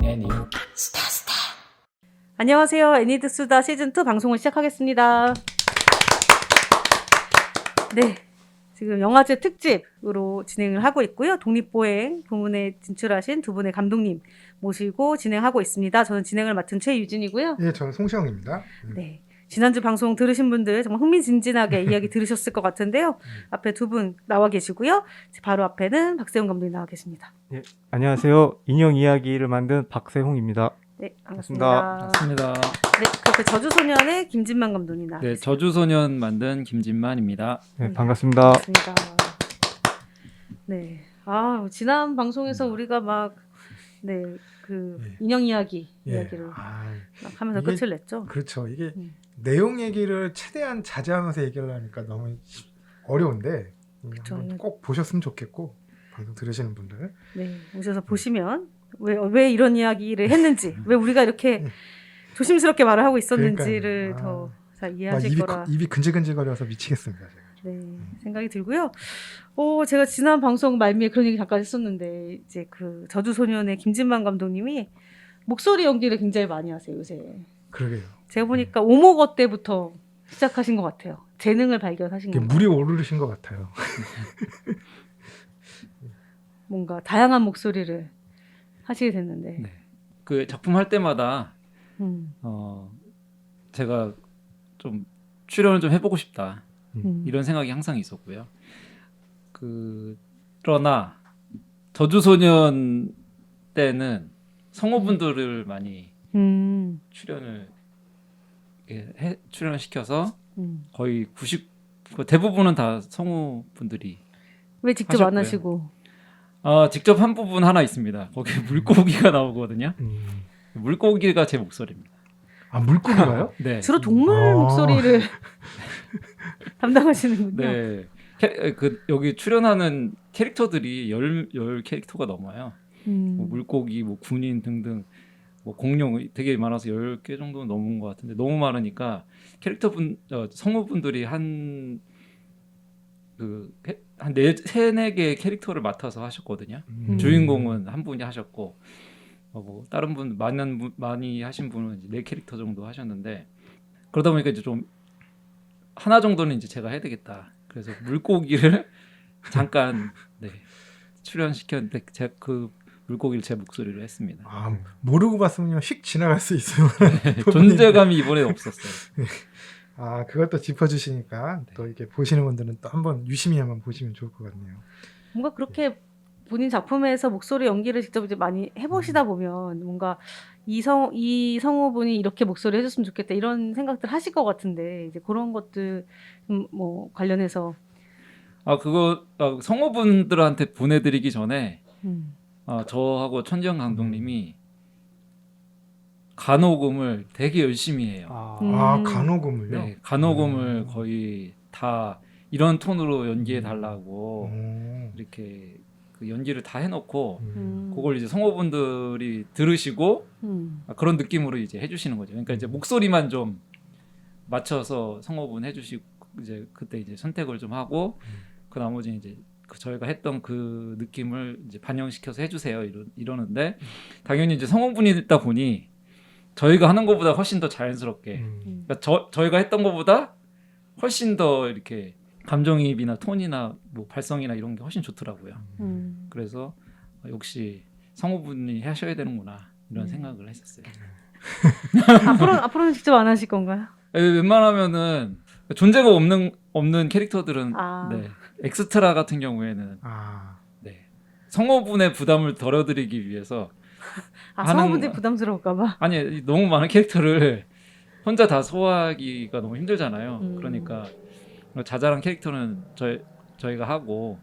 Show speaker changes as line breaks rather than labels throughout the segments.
애니.
안녕하세요. 애니드수다 시즌2 방송을 시작하겠습니다. 네. 지금 영화제 특집으로 진행을 하고 있고요. 독립보행 부문에 진출하신 두 분의 감독님 모시고 진행하고 있습니다. 저는 진행을 맡은 최유진이고요.
예, 저는 송시영입니다.
네. 지난주 방송 들으신 분들 정말 흥미진진하게 이야기 들으셨을 것 같은데요. 앞에 두 분 나와 계시고요. 바로 앞에는 박세훈 감독님 나와 계십니다.
예, 안녕하세요. 인형 이야기를 만든 박세홍입니다.
네, 반갑습니다.
맞습니다.
네, 그리고 저주소년의 김진만 감독님 나와
네,
계십니다.
저주소년 만든 김진만입니다.
네, 반갑습니다.
반갑습니다. 네. 아, 지난 방송에서 우리가 막, 네, 그,
예.
인형 이야기를
아,
막 하면서
이게-
끝을 냈죠.
그렇죠. 이게
음.
내용 얘기를 최대한 자제하면서 얘기를 하니까 너무 어려운데
그쵸.
한번 꼭 보셨으면 좋겠고 방송 들으시는 분들.
네, 오셔서 보시면, 왜 이런 이야기를 했는지, 왜 우리가 이렇게 조심스럽게 말을 하고 있었는지를
그러니까요.
더 잘
막
이해하실 거라.
입이 근질근질거려서 미치겠습니다. 제가.
네, 생각이 들고요. 제가 지난 방송 말미에 그런 얘기 잠깐 했었는데, 이제 그 저주소년의 김진만 감독님이 목소리 연기를 굉장히 많이 하세요, 요새.
그러게요.
제가 보니까 오목어 때부터 시작하신 것 같아요. 재능을 발견하신
이게
것
물이
같아요.
오르신 것 같아요.
뭔가 다양한 목소리를 하시게 됐는데.
네. 그 작품 할 때마다
음,
제가 좀 출연을 좀 해보고 싶다 이런
음.
생각이 항상 있었고요. 그러나 저주소년 때는 성우분들을 많이
음,
출연을 출연을 시켜서
음.
거의 대부분은 다 성우분들이
왜 직접 안
하셨고요.
하시고?
직접 한 부분 하나 있습니다. 거기 물고기가 나오거든요. 물고기가 제 목소리입니다.
아, 물고기가요?
네.
주로 동물
아.
목소리를 담당하시는군요.
네. 여기 출연하는 캐릭터들이 열 캐릭터가 넘어요. 뭐 물고기, 뭐 군인 등등, 뭐 공룡 되게 많아서 10개 정도 넘은 것 같은데 너무 많으니까 성우분들이 한 세네 개의 캐릭터를 맡아서 하셨거든요. 주인공은 한 분이 하셨고 뭐 다른 분 많이 하신 분은 이제 4캐릭터 정도 하셨는데 그러다 보니까 이제 좀 하나 정도는 이제 제가 해야 되겠다. 그래서 물고기를 잠깐 출연시켰는데 제가 그 물고기를 제 목소리로 했습니다.
아, 모르고 봤으면 휙 지나갈 수 있어요.
존재감이 이번에 없었어요.
아, 그것도 짚어주시니까 또 이렇게 보시는 분들은 또 한번 유심히 한번 보시면 좋을 것 같네요.
뭔가 그렇게 본인 작품에서 목소리 연기를 직접 이제 많이 해보시다 보면 뭔가 이 성우분이 이렇게 목소리 해줬으면 좋겠다 이런 생각들 하실 것 같은데 이제 그런 것들 뭐 관련해서
성우분들한테 보내드리기 전에
음.
저하고 천지영 감독님이 간호금을 되게 열심히 해요.
아, 간호금을요?
네, 간호금을 거의 다 이런 톤으로 연기해 달라고 이렇게 그 연기를 다 해놓고 그걸 이제 성우분들이 들으시고 그런 느낌으로 이제 해주시는 거죠. 그러니까 이제 목소리만 좀 맞춰서 성우분 해주시고 이제 그때 이제 선택을 좀 하고 그 나머지는 이제 저희가 했던 그 느낌을 이제 반영시켜서 해주세요 이러는데 당연히 이제 성우분이다 보니 저희가 하는 것보다 훨씬 더 자연스럽게 그러니까 저희가 했던 것보다 훨씬 더 이렇게 감정이입이나 톤이나 뭐 발성이나 이런 게 훨씬 좋더라고요. 그래서 역시 성우분이 하셔야 되는구나 이런 생각을 했었어요.
앞으로는 직접 안 하실 건가요?
웬만하면은 존재가 없는 캐릭터들은
아.
엑스트라 같은 경우에는 성우분의 부담을 덜어드리기 위해서
성우분들이 부담스러울까봐.
아니 너무 많은 캐릭터를 혼자 다 소화하기가 너무 힘들잖아요. 그러니까 자잘한 캐릭터는 저희가 하고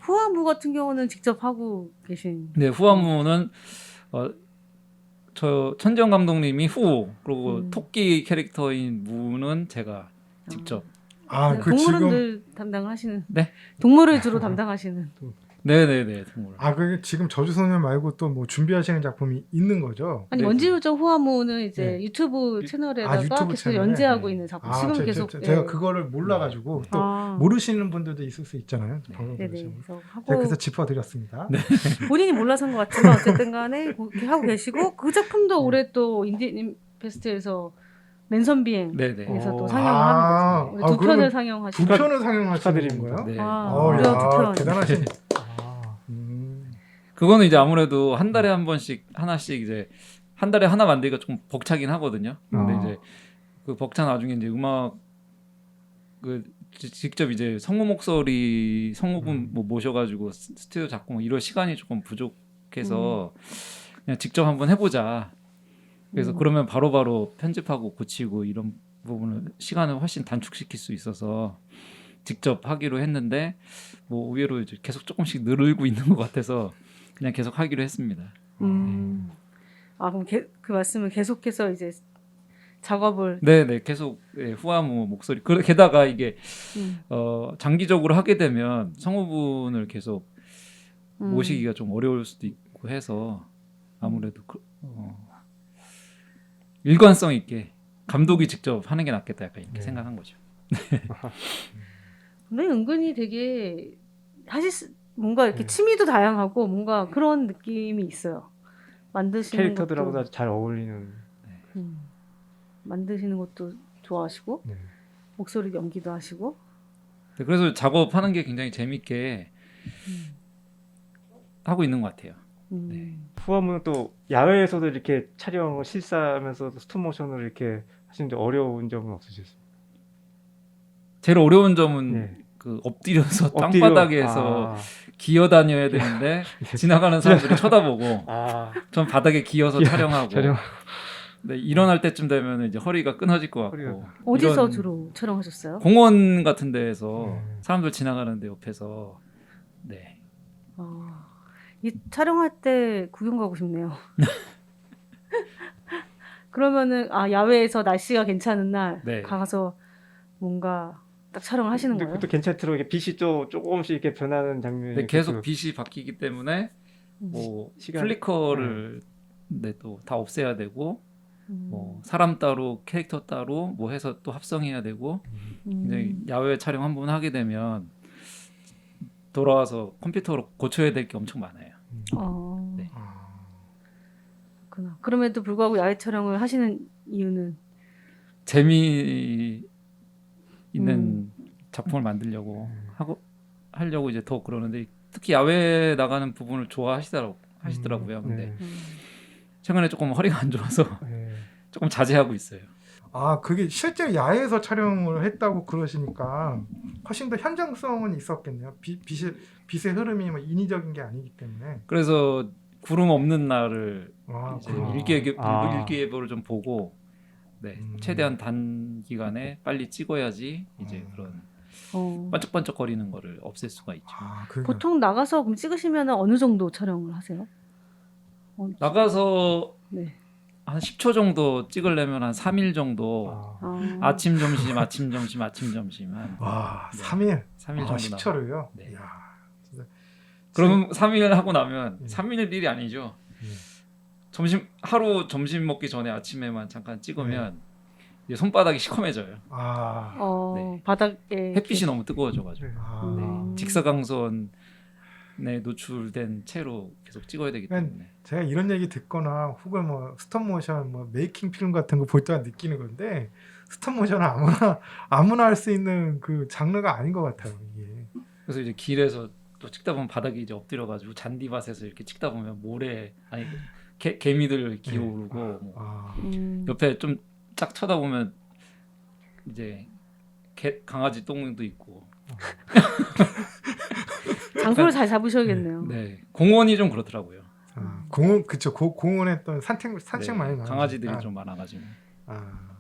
후아무 같은 경우는 직접 하고 계신.
네, 후아무는 저 천지영 감독님이 후 그리고 토끼 캐릭터인 무는 제가 직접
아, 그
동물은
지금
늘 담당하시는.
네?
동물을 주로 담당하시는.
네네네 동물.
아, 그 지금 저주소년 말고 또 뭐 준비하시는 작품이 있는 거죠?
아니
네,
원지요정 후아모는 이제
네.
유튜브 채널에다가
유튜브
계속
채널에?
연재하고
네.
있는 작품.
아,
지금 계속
제가
예.
그거를 몰라가지고 또
아.
모르시는 분들도 있을 수 있잖아요.
네.
방송
네네.
들으시면.
그래서
제가
하고
그래서 짚어드렸습니다.
본인이 몰라서인 것 같지만 어쨌든 간에 그렇게 하고 계시고 그 작품도 올해 또 인디 페스트에서 맨선 비행에서
네네.
또
오.
상영을
아.
합니다. 올해 두
그러면
편을
두
상영하시고
편을 상영하시는
축하드립니다.
건가요?
네.
아,
어,
무려
야,
두 편.
대단하신.
아,
그거는 이제 아무래도 한 달에 한 번씩 하나씩 이제 한 달에 하나 만들기가 좀 벅차긴 하거든요. 근데
아.
이제 그 벅찬 와중에 이제 음악 그 직접 이제 성우분 뭐 모셔가지고 스튜디오 잡고 뭐 이럴 시간이 조금 부족해서 그냥 직접 한번 해보자. 그래서 그러면 바로바로 편집하고 고치고 이런 부분을 시간을 훨씬 단축시킬 수 있어서 직접 하기로 했는데 뭐 의외로 이제 계속 조금씩 늘고 있는 것 같아서 그냥 계속 하기로 했습니다.
아 그럼 그 말씀을 계속해서 이제 작업을
네네 계속 후아모 목소리 게다가 이게
음,
장기적으로 하게 되면 성우분을 계속 모시기가 좀 어려울 수도 있고 해서 아무래도 일관성 있게 감독이 직접 하는 게 낫겠다 약간 이렇게
네.
생각한 거죠.
근데 은근히 되게 뭔가 이렇게 취미도 다양하고 뭔가 그런 느낌이 있어요. 만드시는
캐릭터들하고도
것도
아주 잘 어울리는.
만드시는 것도 좋아하시고
네.
목소리 연기도 하시고
네, 그래서 작업하는 게 굉장히 재밌게 하고 있는 것 같아요. 네.
후아모는 또 야외에서도 이렇게 촬영을 실사하면서 스톱모션을 이렇게 하시는데 어려운 점은 없으셨어요?
제일 어려운 점은
네.
그 엎드려서
엎드려-
땅바닥에서
아,
기어 다녀야 되는데 지나가는 사람들이 쳐다보고
아,
전 바닥에 기어서 촬영하고
촬영.
네, 일어날 때쯤 되면 이제 허리가 끊어질 것 같고
허리가-
어디서
이런
주로 촬영하셨어요?
공원 같은 데에서 사람들 지나가는데 옆에서 네.
이 촬영할 때 구경 가고 싶네요. 그러면은 야외에서 날씨가 괜찮은 날
네.
가서 뭔가 딱 촬영을 하시는
근데
거예요?
그것도 괜찮더라고요. 이게 빛이 또 조금씩 이렇게 변하는 장면이
네, 계속
그-
빛이 바뀌기 때문에 뭐
시간-
플리커를 네, 또 다 없애야 되고 뭐 사람 따로 캐릭터 따로 뭐 해서 또 합성해야 되고 굉장히 야외 촬영 한 번 하게 되면 돌아와서 컴퓨터로 고쳐야 될 게 엄청 많아요. 네.
그렇구나. 그럼에도 불구하고 야외 촬영을 하시는 이유는
재미 있는 작품을 만들려고 하려고 이제 더 그러는데 특히 야외 나가는 부분을 하시더라고요. 근데
네.
최근에 조금 허리가 안 좋아서
네.
조금 자제하고 있어요.
아, 그게 실제 야외에서 촬영을 했다고 그러시니까 훨씬 더 현장성은 있었겠네요. 빛의 흐름이 뭐 인위적인 게 아니기 때문에.
그래서 구름 없는 날을 이제
그렇구나.
일기예보를 좀 보고 네, 최대한 단기간에 빨리 찍어야지 이제 그런 반짝반짝거리는 거를 없앨 수가 있죠.
보통 나가서 그럼 찍으시면 어느 정도 촬영을 하세요?
나가서
네.
한 10초 정도 찍으려면 한 3일 정도 아침 점심 아침 점심 아침 점심 한
와,
네.
3일.
3일 정도
10초를요?
네.
이야, 진짜.
그러면 3일 하고 나면 3일 일이 아니죠. 하루 점심 먹기 전에 아침에만 잠깐 찍으면 이제 손바닥이 시커매져요. 네.
바닥에
햇빛이 너무 뜨거워져가지고
아.
직사광선에 노출된 채로 계속 찍어야 되기 때문에
제가 이런 얘기 듣거나 혹은 뭐 스톱모션 뭐 메이킹 필름 같은 거 볼 때만 느끼는 건데 스톱모션은 아무나 할 수 있는 그 장르가 아닌 것 같아요, 이게.
그래서 이제 길에서 또 찍다 보면 바닥이 이제 엎드려가지고 잔디밭에서 이렇게 찍다 보면 개미들 기어오르고 뭐 옆에 좀 쫙 쳐다보면 이제 강아지 똥도 있고
장소를 잘 잡으셔야겠네요.
네, 공원이 좀 그렇더라고요.
공원 그쵸, 공원에 또 산책
네,
많이 나가니까.
강아지들이 좀 많아가지고.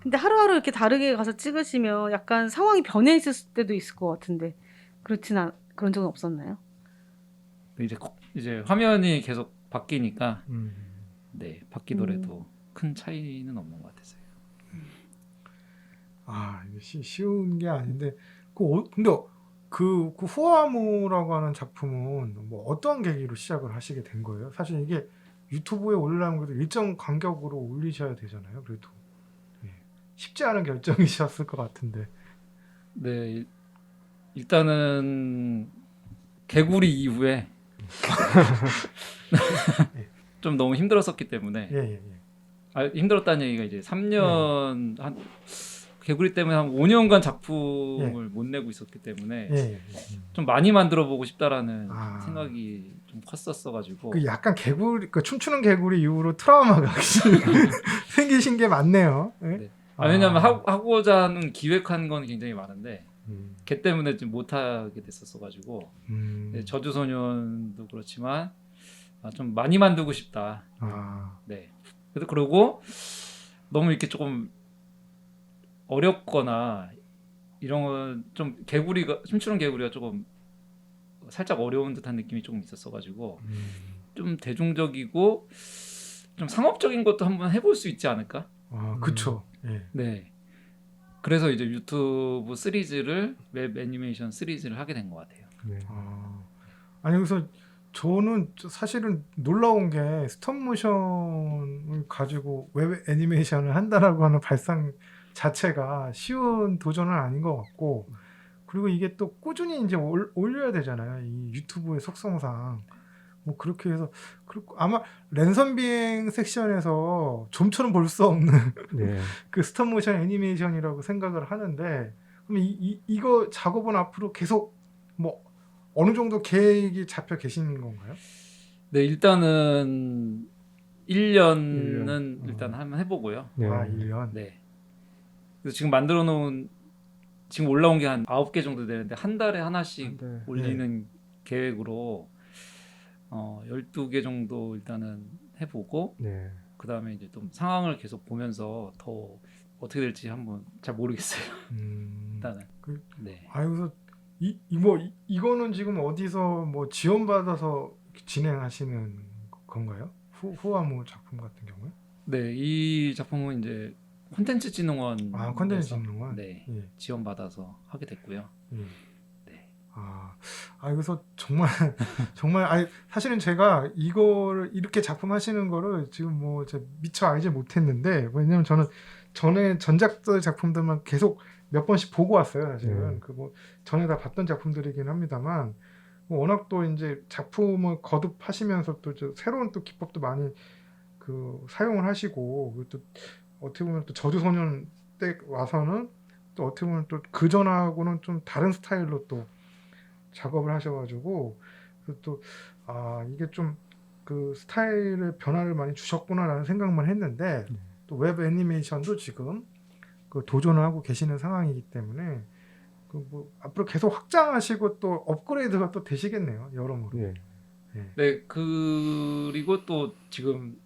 근데 하루하루 이렇게 다르게 가서 찍으시면 약간 상황이 변해 있을 때도 있을 것 같은데 그런 적은 없었나요?
이제 화면이 계속 바뀌니까 네 바뀌더라도 큰 차이는 없는 것 같았어요.
이게 쉬운 게 아닌데 근데 그 후아무라고 하는 작품은 뭐 어떤 계기로 시작을 하시게 된 거예요? 사실 이게 유튜브에 올리려면 그래도 일정 간격으로 올리셔야 되잖아요. 그래도 예. 쉽지 않은 결정이셨을 것 같은데.
네, 일단은 개구리 이후에 좀 너무 힘들었었기 때문에
예.
힘들었다는 얘기가 이제 3년 한 개구리 때문에 한 5년간 작품을 못 내고 있었기 때문에
예.
좀 많이 만들어 보고 싶다라는
아.
생각이 좀 컸었어 가지고
그 약간 개구리, 그 춤추는 개구리 이후로 트라우마가 생기신 게 많네요. 예?
네. 왜냐면 하고자 하는 기획한 건 굉장히 많은데 걔 때문에 좀 못하게 됐었어 가지고 네, 저주소년도 그렇지만 좀 많이 만들고 싶다. 네. 그래서 그러고 너무 이렇게 조금 어렵거나 이런 건 좀 개구리가 춤추는 개구리가 조금 살짝 어려운 듯한 느낌이 조금 있었어 가지고 좀 대중적이고 좀 상업적인 것도 한번 해볼 수 있지 않을까?
그쵸. 예.
네. 그래서 이제 유튜브 시리즈를 웹 애니메이션 시리즈를 하게 된 것 같아요.
네.
아니 그래서 저는 사실은 놀라운 게 스톱모션을 가지고 웹 애니메이션을 한다라고 하는 발상 자체가 쉬운 도전은 아닌 것 같고, 그리고 이게 또 꾸준히 이제 올려야 되잖아요. 이 유튜브의 속성상. 뭐 그렇게 해서 그리고 아마 랜선 비행 섹션에서 좀처럼 볼 수 없는
네.
그 스톱모션 애니메이션이라고 생각을 하는데, 그럼 이거 작업은 앞으로 계속 뭐 어느 정도 계획이 잡혀 계시는 건가요?
네, 일단은 1년은
1년.
일단 한번 해보고요.
네.
1년.
네. 그래서 지금 만들어 놓은 지금 올라온 게 한 9개 정도 되는데 한 달에 하나씩
네.
올리는 계획으로 12개 정도 일단은 해보고
네.
그 다음에 이제 좀 상황을 계속 보면서 더 어떻게 될지 한번 잘 모르겠어요. 일단은. 네.
그래서 이거는 지금 어디서 뭐 지원받아서 진행하시는 건가요? 후아무 작품 같은 경우에?
네, 이 작품은 이제 콘텐츠 진흥원
콘텐츠 진흥원.
네,
예.
지원받아서 하게 됐고요.
예.
네.
그래서 정말 사실은 제가 이거를 이렇게 작품 하시는 거를 지금 뭐 미처 알지 못했는데, 왜냐면 저는 전에 전작들 작품들만 계속 몇 번씩 보고 왔어요. 사실은 그 뭐 전에 다 봤던 작품들이긴 합니다만, 뭐 워낙 또 이제 작품을 거듭하시면서 또 새로운 또 기법도 많이 그 사용을 하시고, 그리고 또 어떻게 보면 또 저주소년 때 와서는 또 어떻게 보면 또 그 전하고는 좀 다른 스타일로 또 작업을 하셔가지고, 그래서 또 이게 좀 그 스타일의 변화를 많이 주셨구나라는 생각만 했는데, 또 웹 애니메이션도 지금 그 도전을 하고 계시는 상황이기 때문에 그 뭐 앞으로 계속 확장하시고 또 업그레이드가 또 되시겠네요, 여러모로.
네.
네, 그리고 또 지금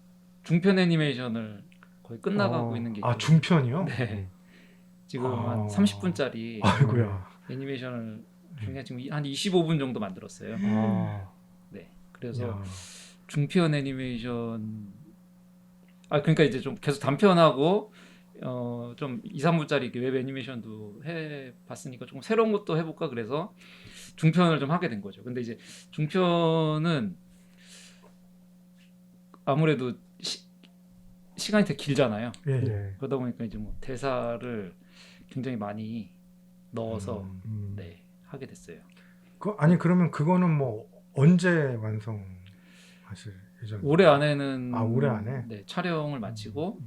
중편 애니메이션을 거의 끝나가고 있는 게 있거든요.
중편이요?
네. 지금 한 30분짜리
아이고야.
애니메이션을 중에 지금 한 25분 정도 만들었어요. 네. 그래서
야.
중편 애니메이션 그러니까 이제 좀 계속 단편하고 좀 2, 3분짜리 웹 애니메이션도 해봤으니까 조금 새로운 것도 해볼까 그래서 중편을 좀 하게 된 거죠. 근데 이제 중편은 아무래도 시간이 되게 길잖아요.
예.
네.
그러다 보니까 이제 뭐 대사를 굉장히 많이 넣어서 네 하게 됐어요.
그러면 그거는 뭐 언제 완성하실 예정?
올해 안에는
올해 안에?
네, 촬영을 마치고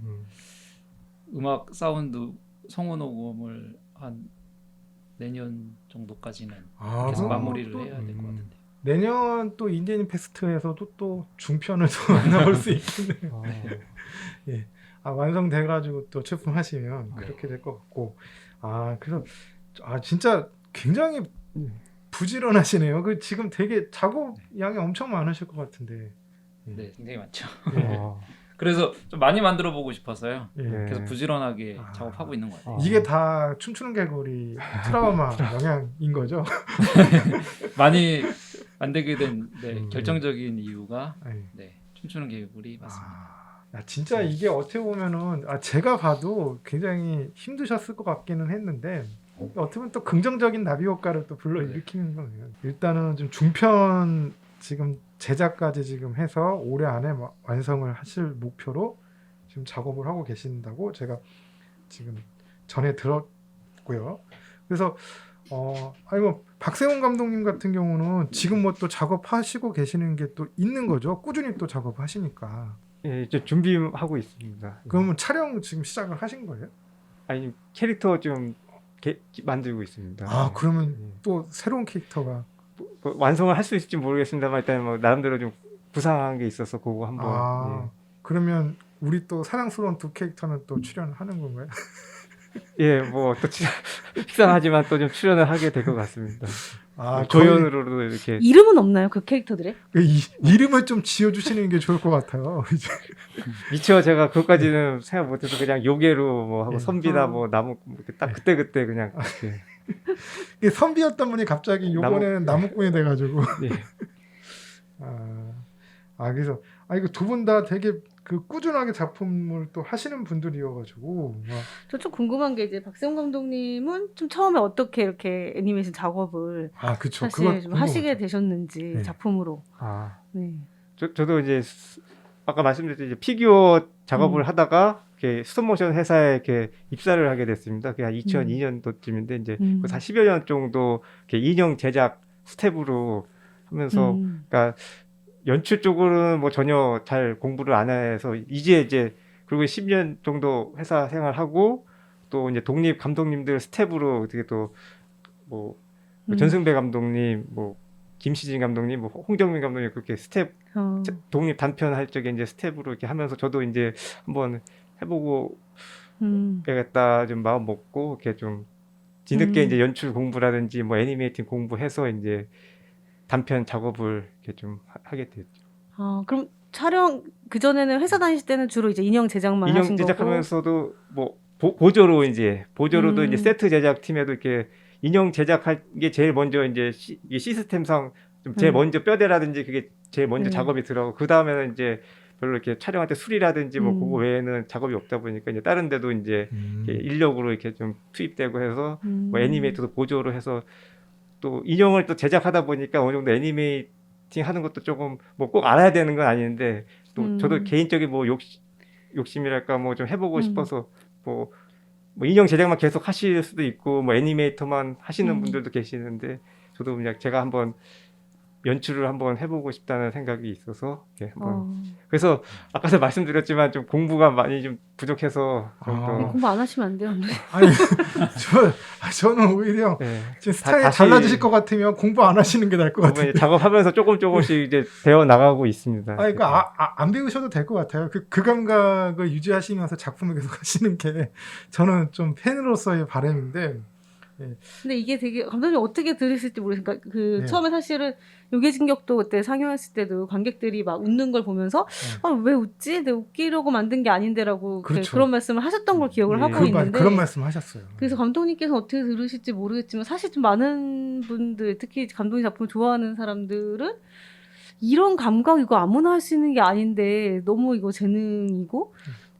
음악 사운드 성우 녹음을 한 내년 정도까지는 계속
그럼
마무리를
또
해야 될 것 같은데.
내년 또 인디애니 페스트에서도 또 중편을 또 만나볼 수 있겠네요. 예. 완성돼가지고 또 출품하시면 그렇게 될 것 같고, 그래서 진짜 굉장히 부지런하시네요. 그 지금 되게 작업 양이 엄청 많으실 것 같은데.
네, 굉장히 많죠.
예.
그래서 좀 많이 만들어 보고 싶어서요.
예.
계속 부지런하게 작업하고 있는 것 같아요.
이게 다 춤추는 개구리 트라우마 영향인 거죠?
많이 안 되게 된 결정적인 이유가
예.
춤추는 개구리 맞습니다.
진짜 이게 어떻게 보면은 제가 봐도 굉장히 힘드셨을 것 같기는 했는데, 어떻게 보면 또 긍정적인 나비 효과를 또 불러일으키는 거예요. 일단은 좀 중편 지금 제작까지 지금 해서 올해 안에 완성을 하실 목표로 지금 작업을 하고 계신다고 제가 지금 전에 들었고요. 그래서 아니 뭐 박세훈 감독님 같은 경우는 지금 뭐 또 작업하시고 계시는 게 또 있는 거죠. 꾸준히 또 작업하시니까.
예, 이제 준비하고 있습니다.
그러면 촬영 지금 시작을 하신 거예요?
아니 캐릭터 좀 만들고 있습니다.
아 그러면
예.
또 새로운 캐릭터가
뭐 완성을 할 수 있을지 모르겠습니다만 일단 뭐 나름대로 좀 구상한 게 있어서 그거 한번
그러면 우리 또 사랑스러운 두 캐릭터는 또 출연하는 건가요?
예, 뭐 또 식상하지만 또 좀 출연을 하게 될 것 같습니다.
아
조연으로도 이렇게
이름은 없나요 그 캐릭터들의?
이름을 좀 지어주시는 게 좋을 것 같아요. 이제.
미처 제가 그것까지는 생각 못해서 그냥 요괴로 뭐 하고
예.
선비나 뭐 나무 뭐 이렇게 딱 그때 그냥 이렇게
이게 선비였던 분이 갑자기 요번에는 나무꾼이 돼가지고
예.
그래서 이거 두 분 다 되게 그 꾸준하게 작품을 또 하시는 분들이어가지고
저 좀 궁금한 게 이제 박세훈 감독님은 좀 처음에 어떻게 이렇게 애니메이션 작업을
그쵸
사실
그거
좀 하시게
궁금하죠.
되셨는지
네.
작품으로.
네.
네.
저도 이제 아까 말씀드렸듯이 이제 피규어 작업을 하다가 이렇게 스톱모션 회사에 이렇게 입사를 하게 됐습니다. 그게 한 2002년도쯤인데 이제 한 10여 년 정도 이렇게 인형 제작 스텝으로 하면서 그러니까 연출 쪽으로는 뭐 전혀 잘 공부를 안 해서 이제 그리고 10년 정도 회사 생활하고 또 이제 독립 감독님들 스텝으로 어떻게 또 뭐 전승배 감독님, 뭐 김시진 감독님, 뭐 홍정민 감독님 그렇게 스텝 독립 단편 할 적에 이제 스텝으로 이렇게 하면서 저도 이제 한번 해보고 해야겠다 좀 마음 먹고 이렇게 좀 뒤늦게 이제 연출 공부라든지 뭐 애니메이팅 공부해서 이제 단편 작업을 이렇게 좀 하게 됐죠.
그럼 촬영 그 전에는 회사 다니실 때는 주로 이제 인형 제작만
인형
하신 거고.
제작하면서도 뭐 보조로도 이제 세트 제작 팀에도 이렇게 인형 제작할 게 제일 먼저 이제 이 시스템상 좀 제일 먼저 뼈대라든지 그게 제일 먼저 작업이 들어가고 그 다음에는 이제 별로 이렇게 촬영할 때 수리라든지 뭐 그거 외에는 작업이 없다 보니까 이제 다른 데도 이제 이렇게 인력으로 이렇게 좀 투입되고 해서 뭐 애니메이터도 보조로 해서 또 인형을 또 제작하다 보니까 어느 정도 애니메이팅 하는 것도 조금 뭐 꼭 알아야 되는 건 아닌데 또 저도 개인적인 뭐 욕심이랄까 뭐 좀 해보고 싶어서 뭐 인형 제작만 계속 하실 수도 있고 뭐 애니메이터만 하시는 분들도 계시는데 저도 그냥 제가 한번 연출을 한번 해보고 싶다는 생각이 있어서 한번 그래서 아까도 말씀드렸지만 좀 공부가 많이 좀 부족해서
공부 안 하시면 안 돼요.
아니 저는 오히려 지금 스타일이 달라지실 것 같으면 공부 안 하시는 게 나을 것 같아요.
작업하면서 조금씩 이제 배워 나가고 있습니다.
그러니까 안 배우셔도 될 것 같아요. 그 감각을 유지하시면서 작품을 계속 하시는 게 저는 좀 팬으로서의 바람인데.
근데 이게 되게 감독님 어떻게 들으실지 모르니까 처음에 사실은 요괴진격도 그때 상영했을 때도 관객들이 막 웃는 걸 보면서 왜 웃지? 내가 웃기려고 만든 게 아닌데라고
그렇죠.
그런 말씀을 하셨던 걸 기억을 하고 있는데
그런 말씀 하셨어요.
그래서 감독님께서 어떻게 들으실지 모르겠지만 사실 좀 많은 분들 특히 감독님 작품을 좋아하는 사람들은 이런 감각 이거 아무나 할 수 있는 게 아닌데 너무 이거 재능이고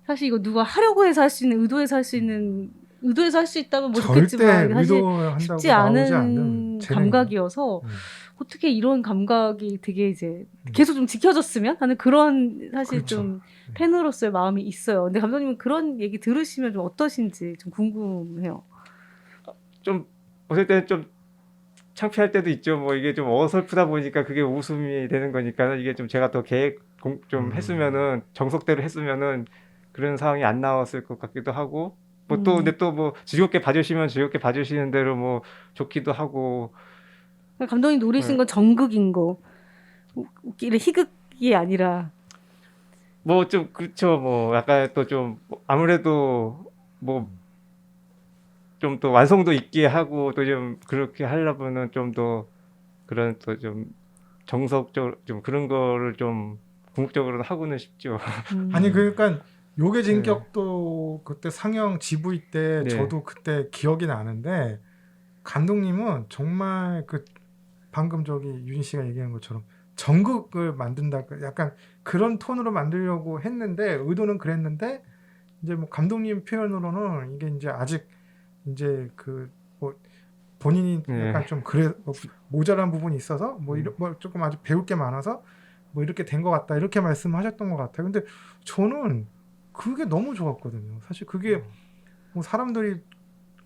사실 이거 누가 하려고 해서 할 수 있는 의도해서 할 수 있는 의도해서 할 수 있다면 뭐 좋겠지만 사실 쉽지 않은 감각이어서 어떻게 이런 감각이 되게 이제 계속 좀 지켜졌으면 하는 그런 사실 좀 팬으로서의 마음이 있어요. 근데 감독님은 그런 얘기 들으시면 좀 어떠신지 좀 궁금해요.
좀 어떨 때는 좀 창피할 때도 있죠. 뭐 이게 좀 어설프다 보니까 그게 웃음이 되는 거니까 이게 좀 제가 더 계획 좀 했으면은 정석대로 했으면은 그런 상황이 안 나왔을 것 같기도 하고 뭐 또 근데 또 뭐 즐겁게 봐주시면 즐겁게 봐주시는 대로 뭐 좋기도 하고
감독님 노리신 건 정극인 거 웃기를 희극이 아니라
뭐 좀 그렇죠. 뭐 약간 또 좀 아무래도 뭐 좀 또 완성도 있게 하고 또 좀 그렇게 하려면은 좀 더 그런 또 좀 정석적으로 좀 그런 거를 좀 궁극적으로 하고는 싶죠.
아니 그러니까 요괴진격도 그때 상영 GV 때 저도 그때 기억이 나는데 감독님은 정말 그 방금 저기 윤희 씨가 얘기한 것처럼 정극을 만든다 약간 그런 톤으로 만들려고 했는데 의도는 그랬는데 이제 뭐 감독님 표현으로는 이게 이제 아직 이제 그 뭐 본인이
네.
약간 좀 그래 뭐 모자란 부분이 있어서 뭐 조금 아주 배울 게 많아서 뭐 이렇게 된 것 같다 이렇게 말씀하셨던 것 같아요. 근데 저는 그게 너무 좋았거든요. 사실 그게 뭐 사람들이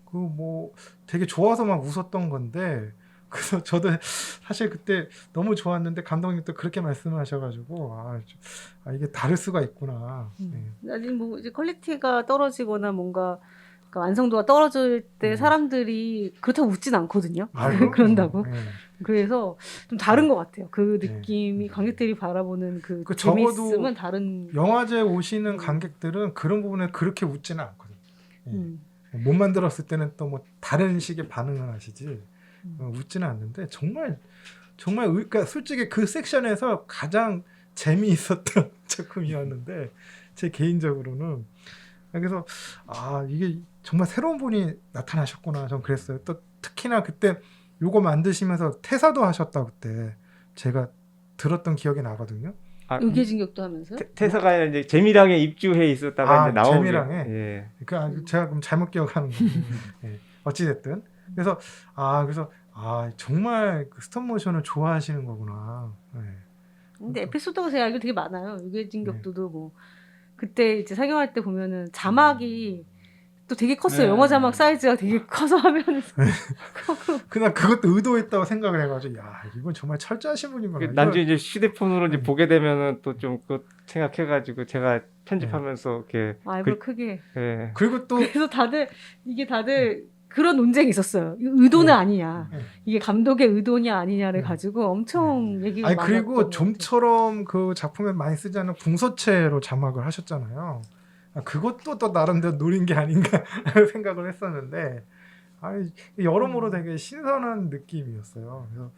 그 뭐 되게 좋아서 막 웃었던 건데 그래서 저도 사실 그때 너무 좋았는데 감독님도 그렇게 말씀하셔가지고 이게 다를 수가 있구나. 네.
아니 뭐 이제 퀄리티가 떨어지거나 뭔가 그러니까 완성도가 떨어질 때 사람들이 그렇다고 웃진 않거든요. 그런다고.
네.
그래서 좀 다른 것 같아요. 그
네.
느낌이 관객들이 바라보는 그
적어도
재미있음은 다른.
영화제에 오시는 관객들은 그런 부분에 그렇게 웃지는 않거든요.
음.
못 만들었을 때는 또 뭐 다른 식의 반응을 하시지 웃지는 않는데 정말 그러니까 솔직히 그 섹션에서 가장 재미있었던 작품이었는데 제 개인적으로는 그래서 이게 정말 새로운 분이 나타나셨구나 전 그랬어요. 또 특히나 그때 요거 만드시면서 퇴사도 하셨다 그때 제가 들었던 기억이 나거든요.
의계진격도 하면서요?
태서가 아니라 이제 재미랑에 입주해 있었다가 이제 나오게.
재미랑에.
예.
그러니까 제가 그럼 잘못 기억하는 거예요. 예. 어찌 됐든 그래서 정말 그 스톱모션을 좋아하시는 거구나. 네.
근데 에피소드가 제가 알기로 되게 많아요. 의계진격도도 뭐 그때 이제 상영할 때 보면은 자막이 또 되게 컸어요.
네.
영어 자막 사이즈가 되게 커서 화면에서.
그냥 그것도 의도했다고 생각을 해가지고 이건 정말 철저하신 분이구나.
나중에 이제 휴대폰으로 이제 보게 되면은 또 좀 그 생각해가지고 제가 편집하면서 이렇게
알고 크게.
예.
그리고 또
그래서 다들 그런 논쟁이 있었어요. 의도는 아니냐. 이게 감독의 의도냐 아니냐를 가지고 엄청 얘기가 많았던
그리고
것 같아요.
좀처럼 그 작품에 많이 쓰지 않은 궁서체로 자막을 하셨잖아요. 그것도 또 나름대로 노린 게 아닌가 생각을 했었는데 여러모로 되게 신선한 느낌이었어요. 그래서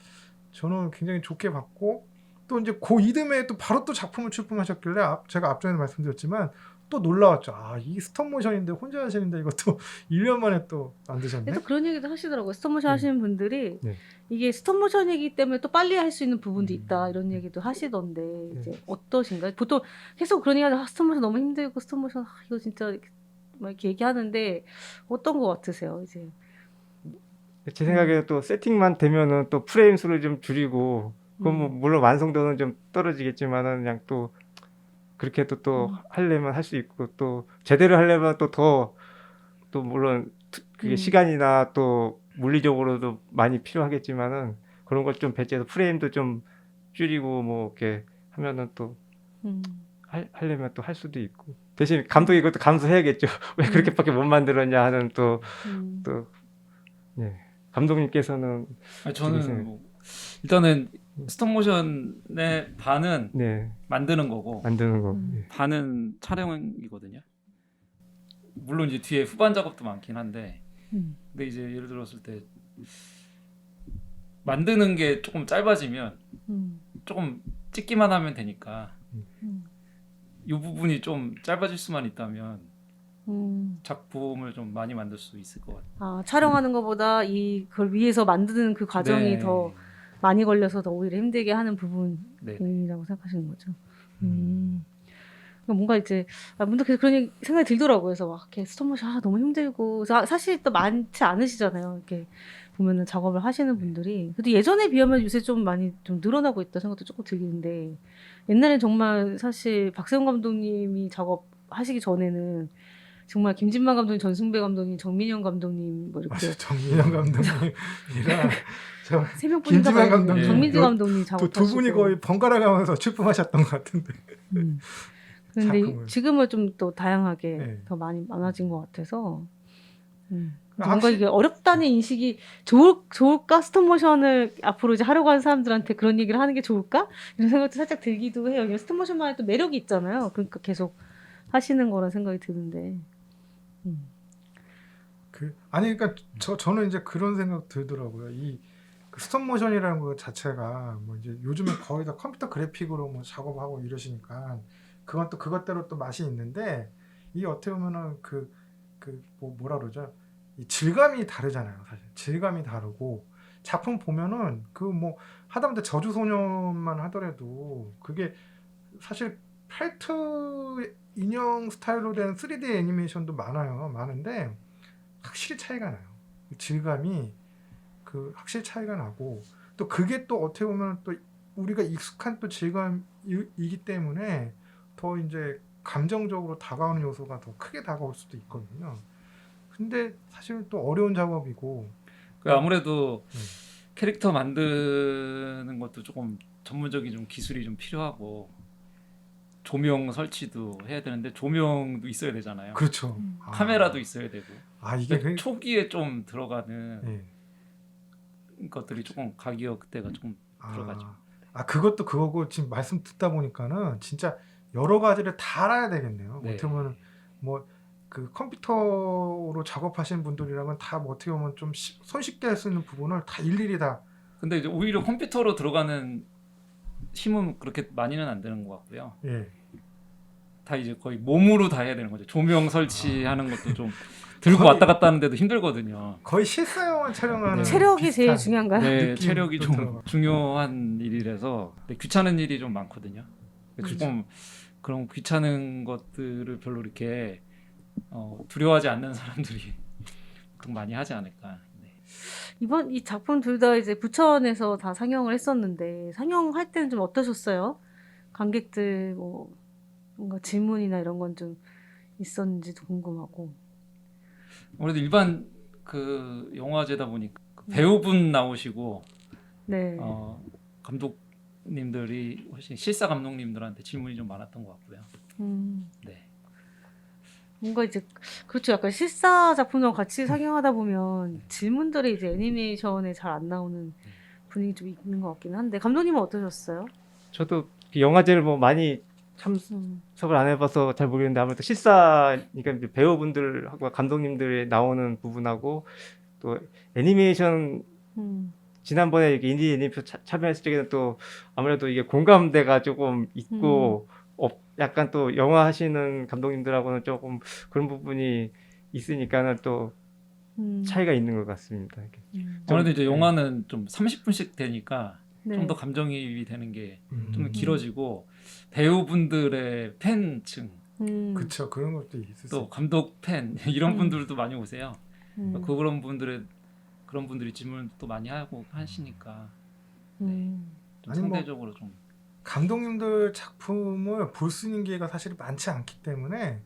저는 굉장히 좋게 봤고 또 이제 그 이듬해 또 바로 또 작품을 출품하셨길래 제가 앞전에 말씀드렸지만 또 놀라웠죠. 이 스톱모션인데 혼자 하시는데 이것도 1년 만에 또 만드셨네.
또 그런 얘기도 하시더라고요. 스톱모션 하시는 분들이
네.
이게 스톱모션이기 때문에 또 빨리 할 수 있는 부분도 있다 이런 얘기도 하시던데 이제 어떠신가요? 보통 계속 그런 얘기하죠. 스톱모션 너무 힘들고 스톱모션 이거 진짜 막 이렇게 얘기하는데 어떤 거 같으세요? 이제
제 생각에 또 세팅만 되면은 또 프레임 수를 좀 줄이고 그건 뭐 물론 완성도는 좀 떨어지겠지만은 그냥 또 그렇게 해도 또 하려면 할 수 있고 또 제대로 하려면 또 물론 그게 시간이나 또 물리적으로도 많이 필요하겠지만은 그런 걸 좀 배제해서 프레임도 좀 줄이고 뭐 이렇게 하면은 또 하려면 또 할 수도 있고 대신 감독이 이것도 감수해야겠죠. 왜 그렇게밖에 못 만들었냐 하는 또 예. 감독님께서는
저는 뭐 일단은 스톱모션의 반은
네.
만드는 거고
만드는 거. 예.
반은 촬영이거든요. 물론 이제 뒤에 후반 작업도 많긴 한데 근데 이제 예를 들었을 때 만드는 게 조금 짧아지면 조금 찍기만 하면 되니까 이 부분이 좀 짧아질 수만 있다면 작품을 좀 많이 만들 수 있을 것 같아요.
촬영하는 것보다 그걸 위해서 만드는 그 과정이 더 많이 걸려서 더 오히려 힘들게 하는 부분이라고 생각하시는 거죠. 뭔가 이제 문득 그런 생각이 들더라고요. 그래서 막 이렇게 스톱모션 너무 힘들고 사실 또 많지 않으시잖아요. 이렇게 보면은 작업을 하시는 분들이 그래도 예전에 비하면 요새 좀 많이 좀 늘어나고 있다 생각도 조금 들리는데 옛날엔 정말 사실 박세훈 감독님이 작업하시기 전에는 정말 김진만 감독님, 전승배 감독님, 정민영 감독님 뭐 이렇게
정민영 감독님이랑
세 명뿐인가
김진만
봐요.
감독님,
정민지 감독님 작업하시고
두 분이 거의 번갈아 가면서 출품하셨던 것 같은데.
그런데
작품을.
지금은 좀 또 다양하게 더 많아진 것 같아서 뭔가 이게 어렵다는 인식이 좋을까? 스톱모션을 앞으로 이제 하려고 하는 사람들한테 그런 얘기를 하는 게 좋을까? 이런 생각도 살짝 들기도 해요. 스톱모션만의 또 매력이 있잖아요. 그러니까 계속 하시는 거란 생각이 드는데.
그러니까 저는 이제 그런 생각 들더라고요. 그 스톱모션이라는 것 자체가 뭐 이제 요즘에 거의 다 컴퓨터 그래픽으로 뭐 작업하고 이러시니까 그건 또 그것대로 또 맛이 있는데 이게 어떻게 보면은 뭐라 그러죠? 이 질감이 다르잖아요. 사실 질감이 다르고 작품 보면은 뭐 하다못해 저주소년만 하더라도 그게 사실 펠트 인형 스타일로 된 3D 애니메이션도 많은데 확실히 차이가 나요. 질감이 그 확실히 차이가 나고 또 그게 또 어떻게 보면 또 우리가 익숙한 또 질감이기 때문에 더 이제 감정적으로 다가오는 요소가 더 크게 다가올 수도 있거든요. 근데 사실은 또 어려운 작업이고
그 아무래도 캐릭터 만드는 것도 조금 전문적인 좀 기술이 좀 필요하고 조명 설치도 해야 되는데 조명도 있어야 되잖아요.
그렇죠.
카메라도 있어야 되고.
이게
초기에 좀 들어가는
예.
것들이 조금 가격대가 조금 들어가죠.
그것도 그거고 지금 말씀 듣다 보니까는 진짜 여러 가지를 다 알아야 되겠네요.
네.
어떻게 보면 뭐 그 컴퓨터로 작업하시는 분들이라면 다 뭐 어떻게 보면 좀 손쉽게 할 수 있는 부분을 다 일일이 다.
근데 이제 오히려 컴퓨터로 들어가는 힘은 그렇게 많이는 안 되는 것 같고요.
예.
다 이제 거의 몸으로 다 해야 되는 거죠. 조명 설치하는 것도 좀 들고
거의-
왔다 갔다 하는데도 힘들거든요.
거의 실사용을 촬영하는
체력이 제일
비슷한
중요한가요?
네,
느낌
체력이
또
좀
들어가.
중요한 일이라서 귀찮은 일이 좀 많거든요.
그렇죠.
조금 그런 귀찮은 것들을 별로 이렇게 두려워하지 않는 사람들이 보통 많이 하지 않을까. 네.
이번 이 작품 둘 다 이제 부천에서 다 상영을 했었는데 상영할 때는 좀 어떠셨어요? 관객들 뭐 뭔가 질문이나 이런 건 좀 있었는지도 궁금하고.
아무래도 일반 그 영화제다 보니까 그 배우분 나오시고
네.
감독님들이 훨씬 실사 감독님들한테 질문이 좀 많았던 것 같고요. 네.
뭔가 이제 그렇죠. 약간 실사 작품이랑 같이 상영하다 보면 질문들이 이제 애니메이션에 잘 안 나오는 분위기 좀 있는 것 같긴 한데 감독님은 어떠셨어요?
저도 그 영화제를 뭐 많이 참석을 안 해봐서 잘 모르겠는데 아무래도 실사니까 이제 배우분들하고 감독님들이 나오는 부분하고 또 애니메이션 지난번에 이렇게 인디 애니메이션 참여했을 적에는 또 아무래도 이게 공감대가 조금 있고 약간 또 영화 하시는 감독님들하고는 조금 그런 부분이 있으니까는 또 차이가 있는 것 같습니다.
아무래도 이제 영화는 좀 30분씩 되니까
네.
좀 더 감정이입이 되는 게 좀 길어지고 배우분들의 팬층
그렇죠. 그런 것도 있을 수
또
있죠.
감독 팬 이런 분들도 많이 오세요. 그런 분들이 질문을 또 많이 하고 하시니까 좀
아니, 뭐
상대적으로 좀
감독님들 작품을 볼 수 있는 기회가 사실 많지 않기 때문에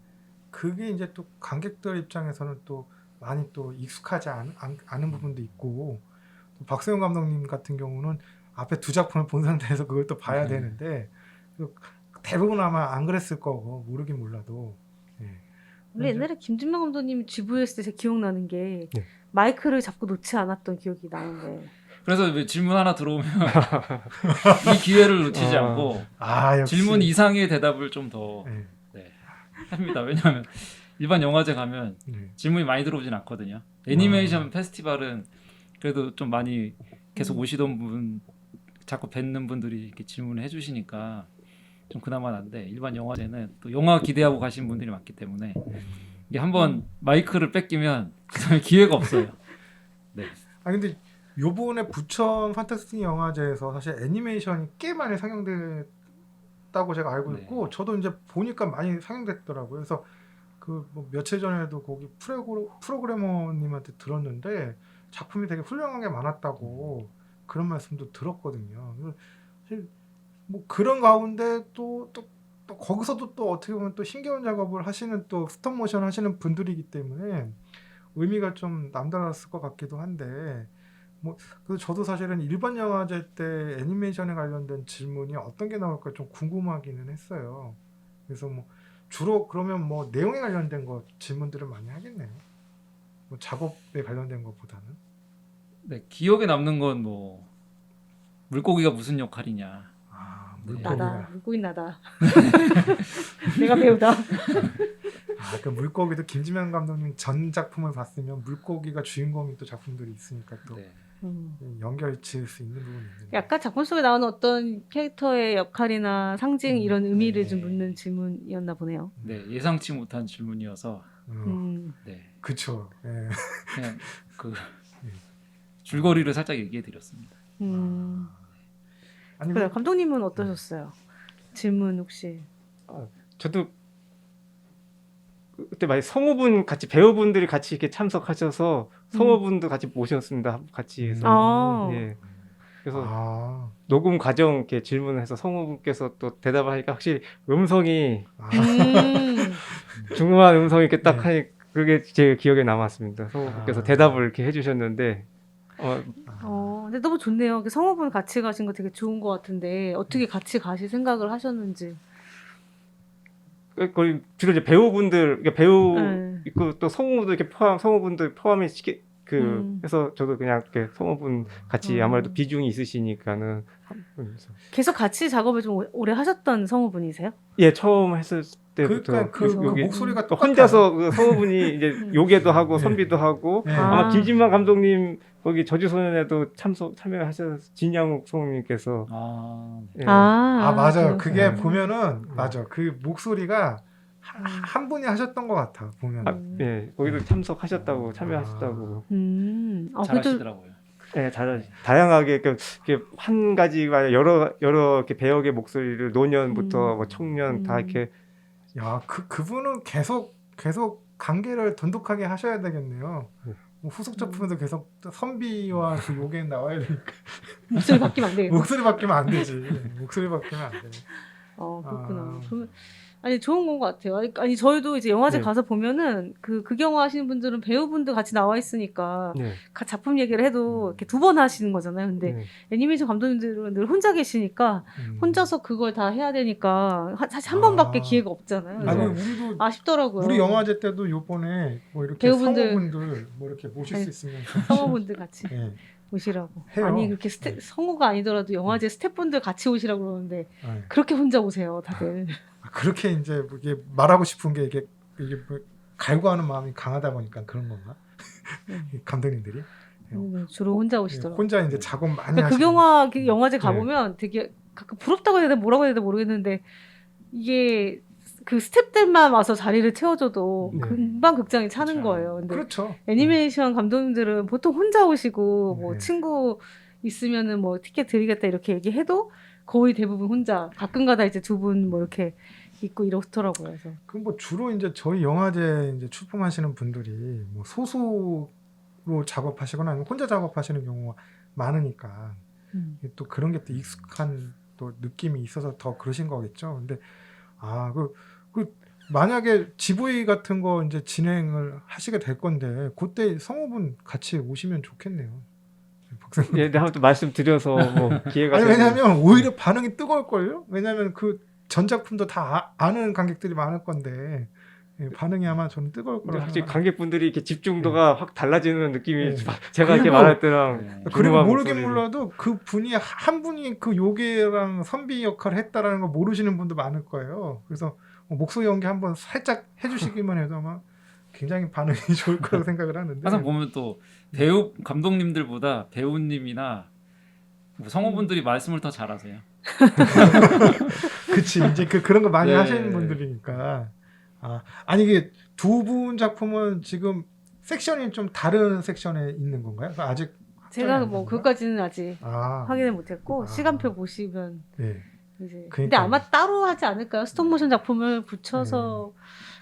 그게 이제 또 관객들 입장에서는 또 많이 또 익숙하지 않은 부분도 있고 또 박세훈 감독님 같은 경우는 앞에 두 작품을 본 상태에서 그걸 또 봐야 되는데 대부분 아마 안 그랬을 거고 모르긴 몰라도
원래 옛날에 김준명 감독님이 GV했을 때 제가 기억나는 게
네.
마이크를 잡고 놓지 않았던 기억이 나는데
그래서 왜 질문 하나 들어오면 이 기회를 놓치지 않고
역시.
질문 이상의 대답을 좀 더
네.
합니다. 왜냐하면 일반 영화제 가면
네.
질문이 많이 들어오진 않거든요. 애니메이션 페스티벌은 그래도 좀 많이 계속 오시던 분 자꾸 뵙는 분들이 이렇게 질문을 해주시니까 좀 그나마 난데 일반 영화제는 또 영화 기대하고 가신 분들이 많기 때문에 이게 한번 마이크를 뺏기면 그다음에 기회가 없어요. 네.
근데 요번에 부천 판타스틱 영화제에서 사실 애니메이션이 꽤 많이 상영됐다고 제가 알고 있고 저도 이제 보니까 많이 상영됐더라고요. 그래서 그 뭐 며칠 전에도 거기 프로그래머님한테 들었는데 작품이 되게 훌륭한 게 많았다고 그런 말씀도 들었거든요. 사실 뭐 그런 가운데 또 거기서도 또 어떻게 보면 또 힘겨운 작업을 하시는 또 스톱모션 하시는 분들이기 때문에 의미가 좀 남달랐을 것 같기도 한데 뭐 그래서 저도 사실은 일반 영화제 때 애니메이션에 관련된 질문이 어떤 게 나올까 좀 궁금하기는 했어요. 그래서 뭐 주로 그러면 뭐 내용에 관련된 거 질문들을 많이 하겠네요. 뭐 작업에 관련된 것보다는.
네, 기억에 남는 건 뭐 물고기가 무슨 역할이냐.
나다. 물고기 나다. 내가 배우다.
그 물고기도 김지명 감독님 전 작품을 봤으면 물고기가 주인공인 또 작품들이 있으니까 또 연결 지을 수 있는 부분이 있는.
약간 작품 속에 나오는 어떤 캐릭터의 역할이나 상징 이런 의미를 좀 묻는 질문이었나 보네요.
네, 예상치 못한 질문이어서. 네.
그렇죠. 예.
그냥 그 줄거리를 살짝 얘기해 드렸습니다.
아니
그래요. 감독님은 어떠셨어요? 질문 혹시?
저도 그때 많이 성우분 같이 배우분들이 같이 이렇게 참석하셔서 성우분도 같이 모셨습니다. 같이 해서.
아.
예. 그래서
아,
녹음 과정 이렇게 질문해서 성우분께서 또 대답을 하니까 확실히 음성이
음.
중후한 음성이 이렇게 딱
네.
하니 그게 제 기억에 남았습니다. 성우분께서
아.
대답을 이렇게 해주셨는데
근데 너무 좋네요. 그 성우분 같이 가신 거 되게 좋은 것 같은데 어떻게 같이 가실 생각을 하셨는지.
거의 주로 이제 배우분들 그러니까 배우
네.
있고 또 성우도 이렇게 성우분들 포함해 해서 저도 그냥 이렇게 성우분 같이 아무래도 비중이 있으시니까는
계속 같이 작업을 좀 오래 하셨던 성우분이세요?
예 처음 했을 때부터
그러니까 그
여기
목소리가
또
똑같아요.
혼자서 그 성우분이 이제 요괴도 하고
네.
선비도 하고
네.
아마
아.
김진만 감독님 거기 저주소년에도 참여하셔서 진양욱 성우님께서
아,
예.
아, 맞아요.
그렇구나.
그게 보면은 맞아. 그 목소리가 한 분이 하셨던 것 같아. 보면.
예 거기도 참여하셨다고
그래도
잘하시더라고요.
네, 다양하게 이렇게 한 가지가 여러 이렇게 배역의 목소리를 노년부터 뭐 청년 다 이렇게
야, 그분은 계속 관계를 돈독하게 하셔야 되겠네요. 뭐 후속 작품에도 계속 선비와 그 요괴 나와야 되니까
목소리 바뀌면 안 되겠다.
목소리 바뀌면 안 되지. 목소리 바뀌면 안 돼.
그렇구나.
아.
그러면 좋은 건 것 같아요. 아니 저희도 이제 영화제
네.
가서 보면은 그 극영화 하시는 분들은 배우분들 같이 나와 있으니까
네,
작품 얘기를 해도 이렇게 두 번 하시는 거잖아요. 근데
네.
애니메이션 감독님들은 늘 혼자 계시니까 혼자서 그걸 다 해야 되니까 사실 한
아.
번밖에 기회가 없잖아요.
아니
그래서
우리도
아쉽더라고요.
우리 영화제 때도 요번에 뭐 이렇게
배우분들.
성우분들 뭐 이렇게 모실 수
네.
있으면
성우분들 같이
예.
오시라고.
해요.
아니 그렇게 성우가 아니더라도 영화제 스태프분들 같이 오시라고 그러는데
예.
그렇게 혼자 오세요, 다들.
그렇게 이제 뭐 이게 말하고 싶은 게 이게 뭐 갈구하는 마음이 강하다 보니까 그런 건가? 이 감독님들이
주로 혼자 오시더라고요.
혼자 이제 작업 많이
그러니까
하시고
극영화 그 영화제
네.
가보면 되게 가끔 부럽다고 해야 되나 뭐라고 해야 되나 모르겠는데 이게 그 스태프들만 와서 자리를 채워줘도
네.
금방 극장이 차는
그쵸.
거예요. 근데
그렇죠.
애니메이션 감독님들은 보통 혼자 오시고 뭐
네.
친구 있으면은 뭐 티켓 드리겠다 이렇게 얘기해도 거의 대부분 혼자 가끔가다 이제 두 분 뭐 이렇게 있고 이렇더라고요. 그래서
그럼 뭐 주로 이제 저희 영화제 이제 출품하시는 분들이 뭐 소수로 작업하시거나 아니면 혼자 작업하시는 경우가 많으니까 또 그런 게 또 익숙한 또 느낌이 있어서 더 그러신 거겠죠. 근데 그 만약에 GV 같은 거 이제 진행을 하시게 될 건데 그때 성우분 같이 오시면 좋겠네요. 박사님.
예, 한번 또 말씀드려서 뭐 기회가
아니
되면-
왜냐면 오히려 반응이 뜨거울 걸요. 왜냐면 그 전 작품도 다 아는 관객들이 많을 건데 반응이 아마 저는 뜨거울
근데
거라고
확실히
생각합니다.
관객분들이 이렇게 집중도가 확 달라지는 느낌이
네.
제가 이렇게
그리고-
말할 때랑
네.
그리고
중후한
모르긴
목소리로.
몰라도 그 분이 한 분이 그 요괴랑 선비 역할을 했다라는 걸 모르시는 분도 많을 거예요. 그래서 목소리 연기 한번 살짝 해주시기만 해도 아마 굉장히 반응이 좋을 거라고 생각을 하는데.
항상 보면 또 배우 감독님들보다 배우님이나 뭐 성우분들이 말씀을 더 잘하세요.
그치 이제 그런 거 많이
네.
하시는 분들이니까. 아니 이게 두 분 작품은 지금 섹션이 좀 다른 섹션에 있는 건가요? 아직
제가
확정이 안
뭐
된 건가요?
그것까지는 아직 확인을 못했고
아.
시간표 보시면
네.
이제 근데
그러니까요.
아마 따로 하지 않을까요? 스톱모션 작품을 붙여서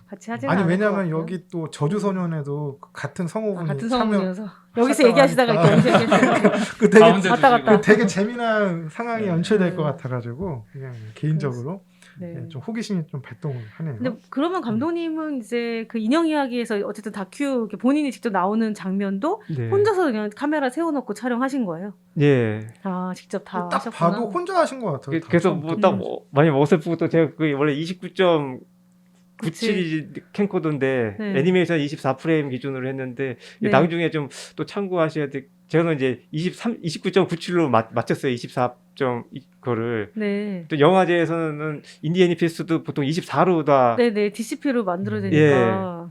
같이 하지
아니
않을 것
왜냐면
같아요.
여기 또 저주소년에도 같은 성우분이
같은
참여
성우분이어서 여기서
하다가
얘기하시다가
하니까.
이렇게 여기서 얘기하시다가
그 되게
가운데
왔다 갔다.
주시고.
그 되게 재미난 상황이
네.
연출될 것 같아가지고 그냥 개인적으로
네.
좀 호기심이 좀 발동을 하네요.
근데 그러면 감독님은 이제 그 인형 이야기에서 어쨌든 다큐 이렇게 본인이 직접 나오는 장면도
네.
혼자서 그냥 카메라 세워놓고 촬영하신 거예요?
예.
직접 다
딱
하셨구나.
봐도 혼자 하신 것 같아요. 다
그래서
처음부터.
뭐 딱 많이 어설프고 또 제가 그 원래 29.97 캠코더인데
네.
애니메이션 24프레임 기준으로 했는데
네.
나중에 좀 또 참고하셔야 돼. 저는 이제 29.97로 맞췄어요. 24점 거를.
네.
또 영화제에서는 인디 애니피스도 보통 24로 다
네네 DCP로 만들어지니까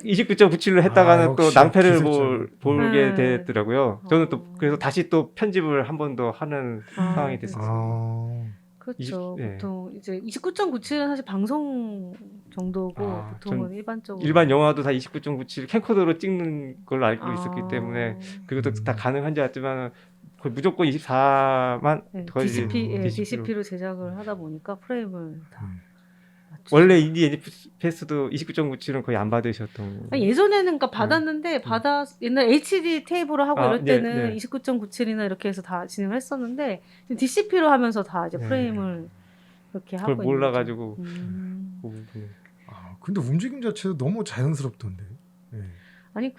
29.97로 했다가는 또
역시
낭패를
기술적.
보게
네.
되더라고요. 저는 또 그래서 다시 또 편집을 한 번 더 하는 상황이 됐어요.
그렇죠.
20, 네.
보통 이제 29.97은 사실 방송 정도고
아,
보통은 일반적으로
일반 영화도 다 29.97 캠코더로 찍는 걸로 알고 있었기 때문에 그것도 다 가능한 줄 알았지만 거의 무조건 24만
네,
거의
DCP,
DCP 로.
DCP로 제작을 하다 보니까 프레임을 다
원래 인디 애니패스도 29.97은 거의 안 받으셨던.
아니, 예전에는 그러니까 받았는데 옛날 HD 테이프로 하고 이럴
네,
때는
네.
29.97이나 이렇게 해서 다 진행을 했었는데 DCP로 하면서 다 이제
네.
프레임을 이렇게
그걸
하고 있는
몰라가지고
거죠.
그 부분은.
근데 움직임 자체도 너무 자연스럽던데. 예.
아니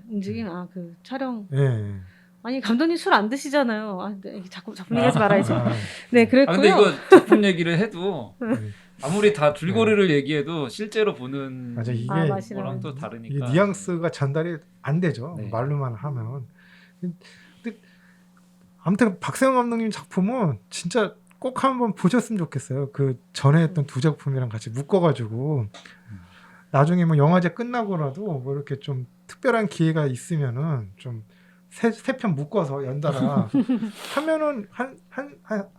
움직임 그 촬영
예.
아니 감독님 술 안 드시잖아요. 네, 자꾸 작품 얘기하지 말아야지.
아,
네
아,
그랬고요.
근데 이거 작품 얘기를 해도
네.
아무리 다 줄거리를 얘기해도 실제로 보는
맞아, 이게
마시는
거랑 또
이게
다르니까.
뉘앙스가 전달이 안 되죠.
네.
말로만 하면. 근데 아무튼 박세영 감독님 작품은 진짜 꼭 한번 보셨으면 좋겠어요. 그 전에 했던 두 작품이랑 같이 묶어가지고 나중에 뭐 영화제 끝나고라도 뭐 이렇게 좀 특별한 기회가 있으면은 좀 세 편 묶어서 연달아 하면은 한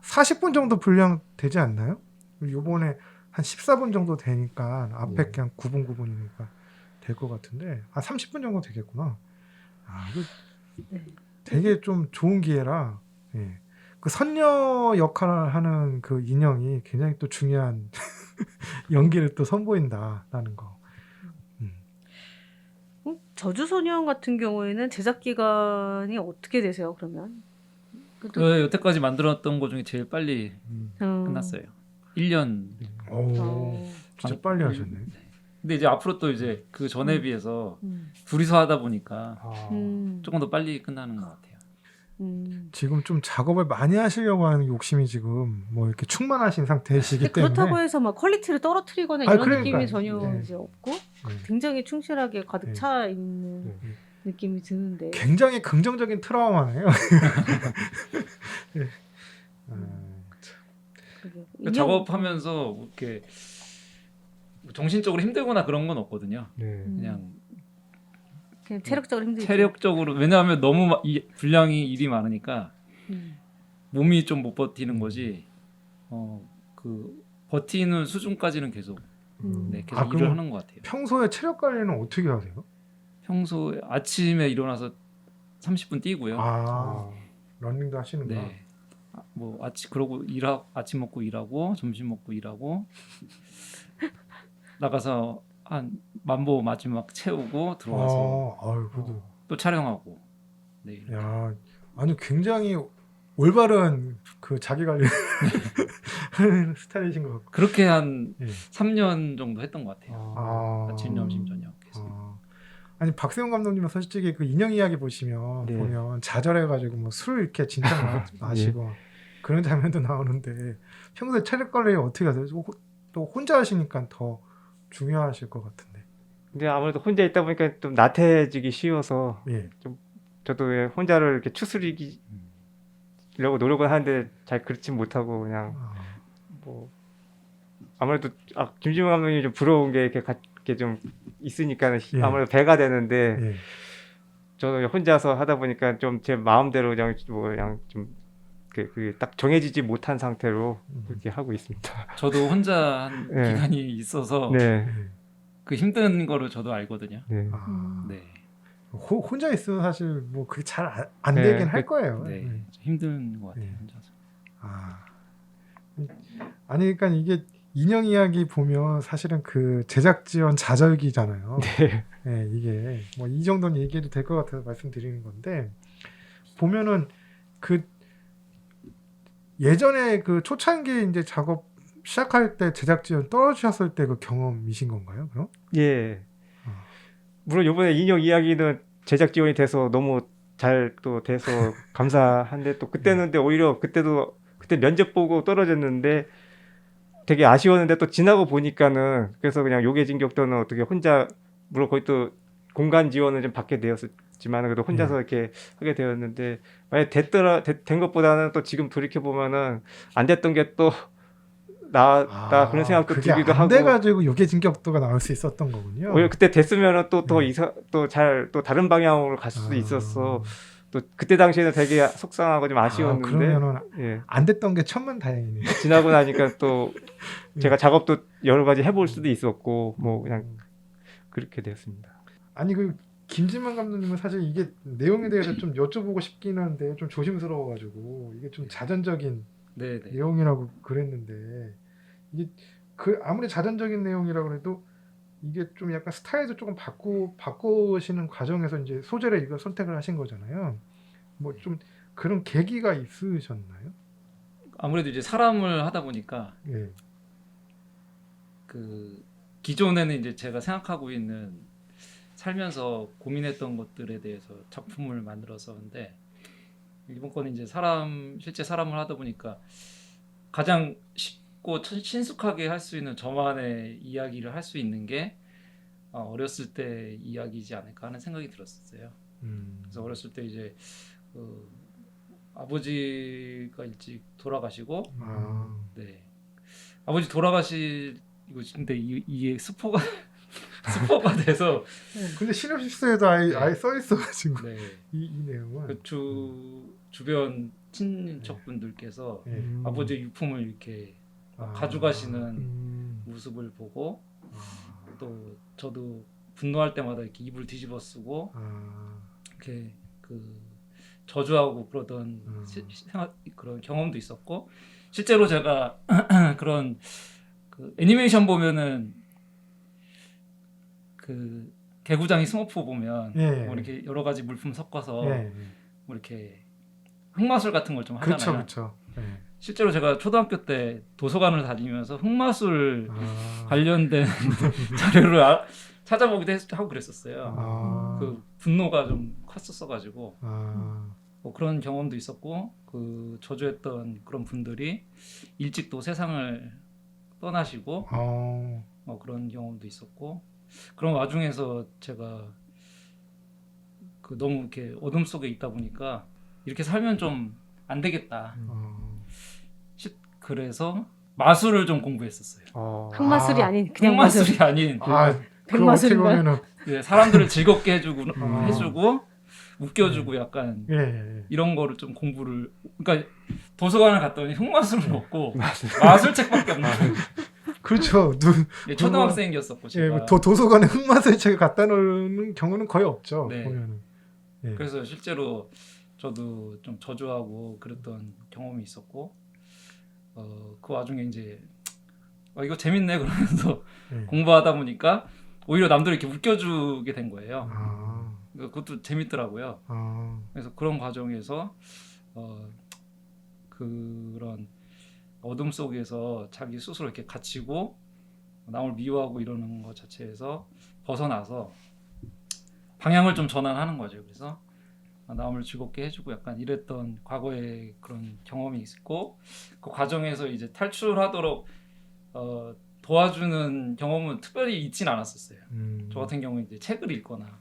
40분 정도 분량 되지 않나요? 요번에 한 14분 정도 되니까 앞에 그냥 9분 9분이니까 될 것 같은데 30분 정도 되겠구나. 이거
네.
되게 좀 좋은 기회라. 예. 그 선녀 역할을 하는 그 인형이 굉장히 또 중요한 연기를 또 선보인다라는 거.
저주소년 같은 경우에는 제작 기간이 어떻게 되세요? 그러면?
여태까지 만들었던 것 중에 제일 빨리 끝났어요. 1년.
오, 진짜 빨리 하셨네.
근데 이제 앞으로 또 이제 그 전에 비해서
음.
둘이서 하다 보니까
음.
조금 더 빨리 끝나는 것 같아요.
지금 좀 작업을 많이 하시려고 하는 욕심이 지금 뭐 이렇게 충만하신 상태이시기
근데
때문에
그렇다고 해서 막 퀄리티를 떨어뜨리거나
아,
이런
그러니까요.
느낌이 전혀
네.
이제 없고
네.
굉장히 충실하게 가득
네.
차 있는
네.
느낌이 드는데.
굉장히 긍정적인 트라우마네요. 네.
그게
그러니까 작업하면서 이렇게 정신적으로 힘들거나 그런 건 없거든요.
네.
그냥 체력적으로 힘들죠.
체력적으로 왜냐하면 너무 분량이 일이 많으니까
음.
몸이 좀 못 버티는 거지. 그 버티는 수준까지는 계속 계속 일을
그럼
하는 것 같아요.
평소에 체력 관리는 어떻게 하세요?
평소에 아침에 일어나서 30분 뛰고요.
러닝도 하시는구나.
네. 뭐 그러고 아침 먹고 일하고 점심 먹고 일하고 나가서 한 만보 마지막 채우고 들어와서
그래도
또 촬영하고. 네. 이렇게.
야, 아니 굉장히 올바른 그 자기 관리 하는 스타일이신 것 같고.
그렇게 한
예.
3년 정도 했던 것 같아요. 아침 점심 저녁 계속.
아니 박세훈 감독님은 솔직히 그 인형 이야기 보시면
네.
보면 좌절해가지고 뭐 술 이렇게 진짜 마시고 그런 장면도 나오는데 평소에 체력 관리 어떻게 하세요? 또 혼자 하시니까 더 중요하실 것 같은데.
근데 아무래도 혼자 있다 보니까 좀 나태해지기 쉬워서
예.
저도 왜 혼자를 이렇게 추스리려고 노력을 하는데 잘 그렇진 못하고 그냥 뭐 아무래도 김지훈 감독님이 좀 부러운 게 이렇게 좀 있으니까
예.
아무래도 배가 되는데
예.
저는 혼자서 하다 보니까 좀 제 마음대로 그냥 좀 딱 정해지지 못한 상태로 그렇게 하고 있습니다.
저도 혼자 한
네.
기간이 있어서
네.
그 힘든 거를 저도 알거든요.
네.
네.
혼자 있으면 사실 뭐 그게 잘 안
네.
되긴 할 거예요.
네.
네.
힘든 것 같아요.
네.
혼자서.
아니 그러니까 이게 인형 이야기 보면 사실은 그 제작 지원 좌절기잖아요.
네.
네, 이게 뭐 이 정도는 얘기해도 될 것 같아서 말씀드리는 건데 보면은 그 예전에 그 초창기 이제 작업 시작할 때 제작 지원 떨어지셨을 때 그 경험이신 건가요? 그럼?
예. 물론 이번에 인형 이야기는 제작 지원이 돼서 너무 잘 또 돼서 감사한데 또 그때는 근데 오히려 그때 면접 보고 떨어졌는데 되게 아쉬웠는데 또 지나고 보니까는 그래서 그냥 요괴진격도는 어떻게 혼자 물론 거기 또 공간 지원을 좀 받게 되었지만 그래도 혼자서 이렇게 하게 되었는데 만약 된 것보다는 또 지금 돌이켜 보면은 안 됐던 게 또 나 그런 생각도
그게
들기도
안
하고.
돼가지고 요괴진격도가 나올 수 있었던 거군요.
오히려 그때 됐으면은 또 다른 방향으로 갈 수도 있었어. 또 그때 당시에는 되게 속상하고 좀 아쉬웠는데
그러면은
예.
안 됐던 게 천만다행이네요.
지나고 나니까 또 제가 작업도 여러 가지 해볼 수도 있었고 뭐 그냥 그렇게 되었습니다.
아니 그 김진만 감독님은 사실 이게 내용에 대해서 좀 여쭤보고 싶긴 한데 좀 조심스러워가지고 이게 좀 자전적인
네, 네.
내용이라고 그랬는데 이게 그 아무리 자전적인 내용이라고 해도 이게 좀 약간 스타일도 조금 바꾸시는 과정에서 이제 소재를 이걸 선택을 하신 거잖아요. 뭐 좀 그런 계기가 있으셨나요?
아무래도 이제 사람을 하다 보니까
예.
그 기존에는 이제 제가 생각하고 있는 살면서 고민했던 것들에 대해서 작품을 만들었었는데 이번 거는 이제 실제 사람을 하다 보니까 가장 쉽고 친숙하게 할 수 있는 저만의 이야기를 할 수 있는 게 어렸을 때 이야기이지 않을까 하는 생각이 들었어요. 그래서 어렸을 때 이제 그 아버지가 일찍 돌아가시고, 네, 아버지 돌아가시고 근데 이게 스포가 스포가 돼서
근데 시놉시스에도 아예 써 있어가지고
네,
이 내용은
그 주변 친척분들께서 아버지의 유품을 이렇게 가져가시는 모습을 보고 또 저도 분노할 때마다 이렇게 이불 뒤집어 쓰고 이렇게 그 저주하고 그러던 그런 경험도 있었고 실제로 제가 그런 그 애니메이션 보면은 그 개구장이 스머프 보면 뭐 이렇게 여러 가지 물품 섞어서 뭐 이렇게 흑마술 같은 걸 좀 하잖아요.
그렇죠.
실제로 제가 초등학교 때 도서관을 다니면서 흑마술 관련된 자료를 찾아보기도 하고 그랬었어요. 그 분노가 좀 컸었어가지고 뭐 그런 경험도 있었고 그 저주했던 그런 분들이 일찍 또 세상을 떠나시고 뭐 그런 경험도 있었고 그런 와중에서 제가 그 너무 이렇게 어둠 속에 있다 보니까 이렇게 살면 좀 안 되겠다. 그래서 마술을 좀 공부했었어요.
흑마술이 아닌 그냥
흑마술이 아닌
백마술인가요?
예, 사람들을 즐겁게 해주고 웃겨주고 약간 이런 거를 좀 공부를 그러니까 도서관을 갔더니 흑마술을 없고 마술책밖에 없는 거예요.
그렇죠.
예, 초등학생이었었고 제가
도서관에 흑마술 책을 갖다 놓는 경우는 거의 없죠.
네.
보면은.
그래서 실제로 저도 좀 저주하고 그랬던 경험이 있었고 그 와중에 이제 이거 재밌네 그러면서 공부하다 보니까 오히려 남들 이렇게 웃겨주게 된 거예요. 그것도 재밌더라고요. 그래서 그런 과정에서 그런 어둠 속에서 자기 스스로 이렇게 갇히고 남을 미워하고 이러는 것 자체에서 벗어나서 방향을 좀 전환하는 거죠. 그래서 남을 즐겁게 해주고 약간 이랬던 과거의 그런 경험이 있고 그 과정에서 이제 탈출하도록 도와주는 경험은 특별히 있진 않았었어요. 저 같은 경우는 이제 책을 읽거나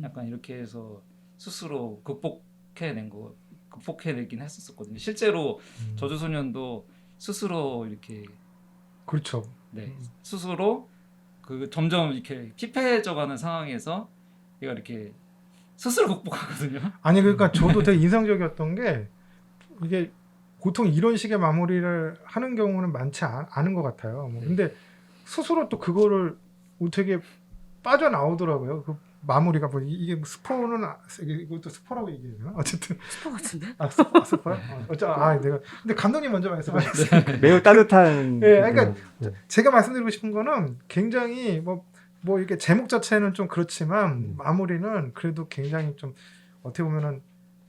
약간 이렇게 해서 스스로 극복해내긴 했었거든요. 실제로 저주소년도 스스로 이렇게
그렇죠.
네, 스스로 그 점점 이렇게 피폐해져가는 상황에서 얘가 이렇게 스스로 극복하거든요.
아니 그러니까 저도 되게 인상적이었던 게 이게 보통 이런 식의 마무리를 하는 경우는 많지 않은 것 같아요. 근데 스스로 또 그거를 어떻게 빠져나오더라고요. 그 마무리가 뭐 이게 스포는 이것도 스포라고 얘기해요. 어쨌든
스포 같은데?
스포야? 내가 근데 감독님 먼저 말씀하셨어요.
매우 따뜻한.
그러니까 제가 말씀드리고 싶은 거는 굉장히 뭐 이렇게 제목 자체는 좀 그렇지만 마무리는 그래도 굉장히 좀 어떻게 보면은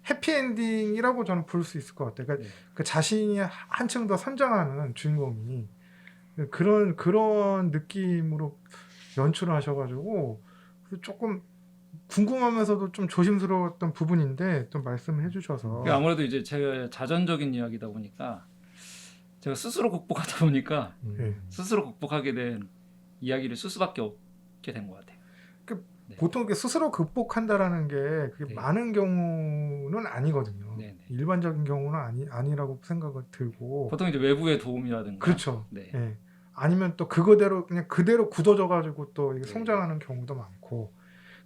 해피엔딩이라고 저는 부를 수 있을 것 같아요. 그러니까 그 자신이 한층 더 선장하는 주인공이 그런 느낌으로 연출을 하셔가지고 조금 궁금하면서도 좀 조심스러웠던 부분인데 또 말씀을 해주셔서
아무래도 이제 제가 자전적인 이야기다 보니까 제가 스스로 극복하다 보니까 스스로 극복하게 된 이야기를 쓸 수밖에 없게 된 것 같아요.
보통 이렇게 스스로 극복한다라는 게 그게 많은 경우는 아니거든요. 일반적인 경우는 아니라고 생각을 들고
보통 이제 외부의 도움이라든가
그렇죠. 아니면 또 그거대로 그냥 그대로 굳어져 가지고 또 이게 성장하는 경우도 많고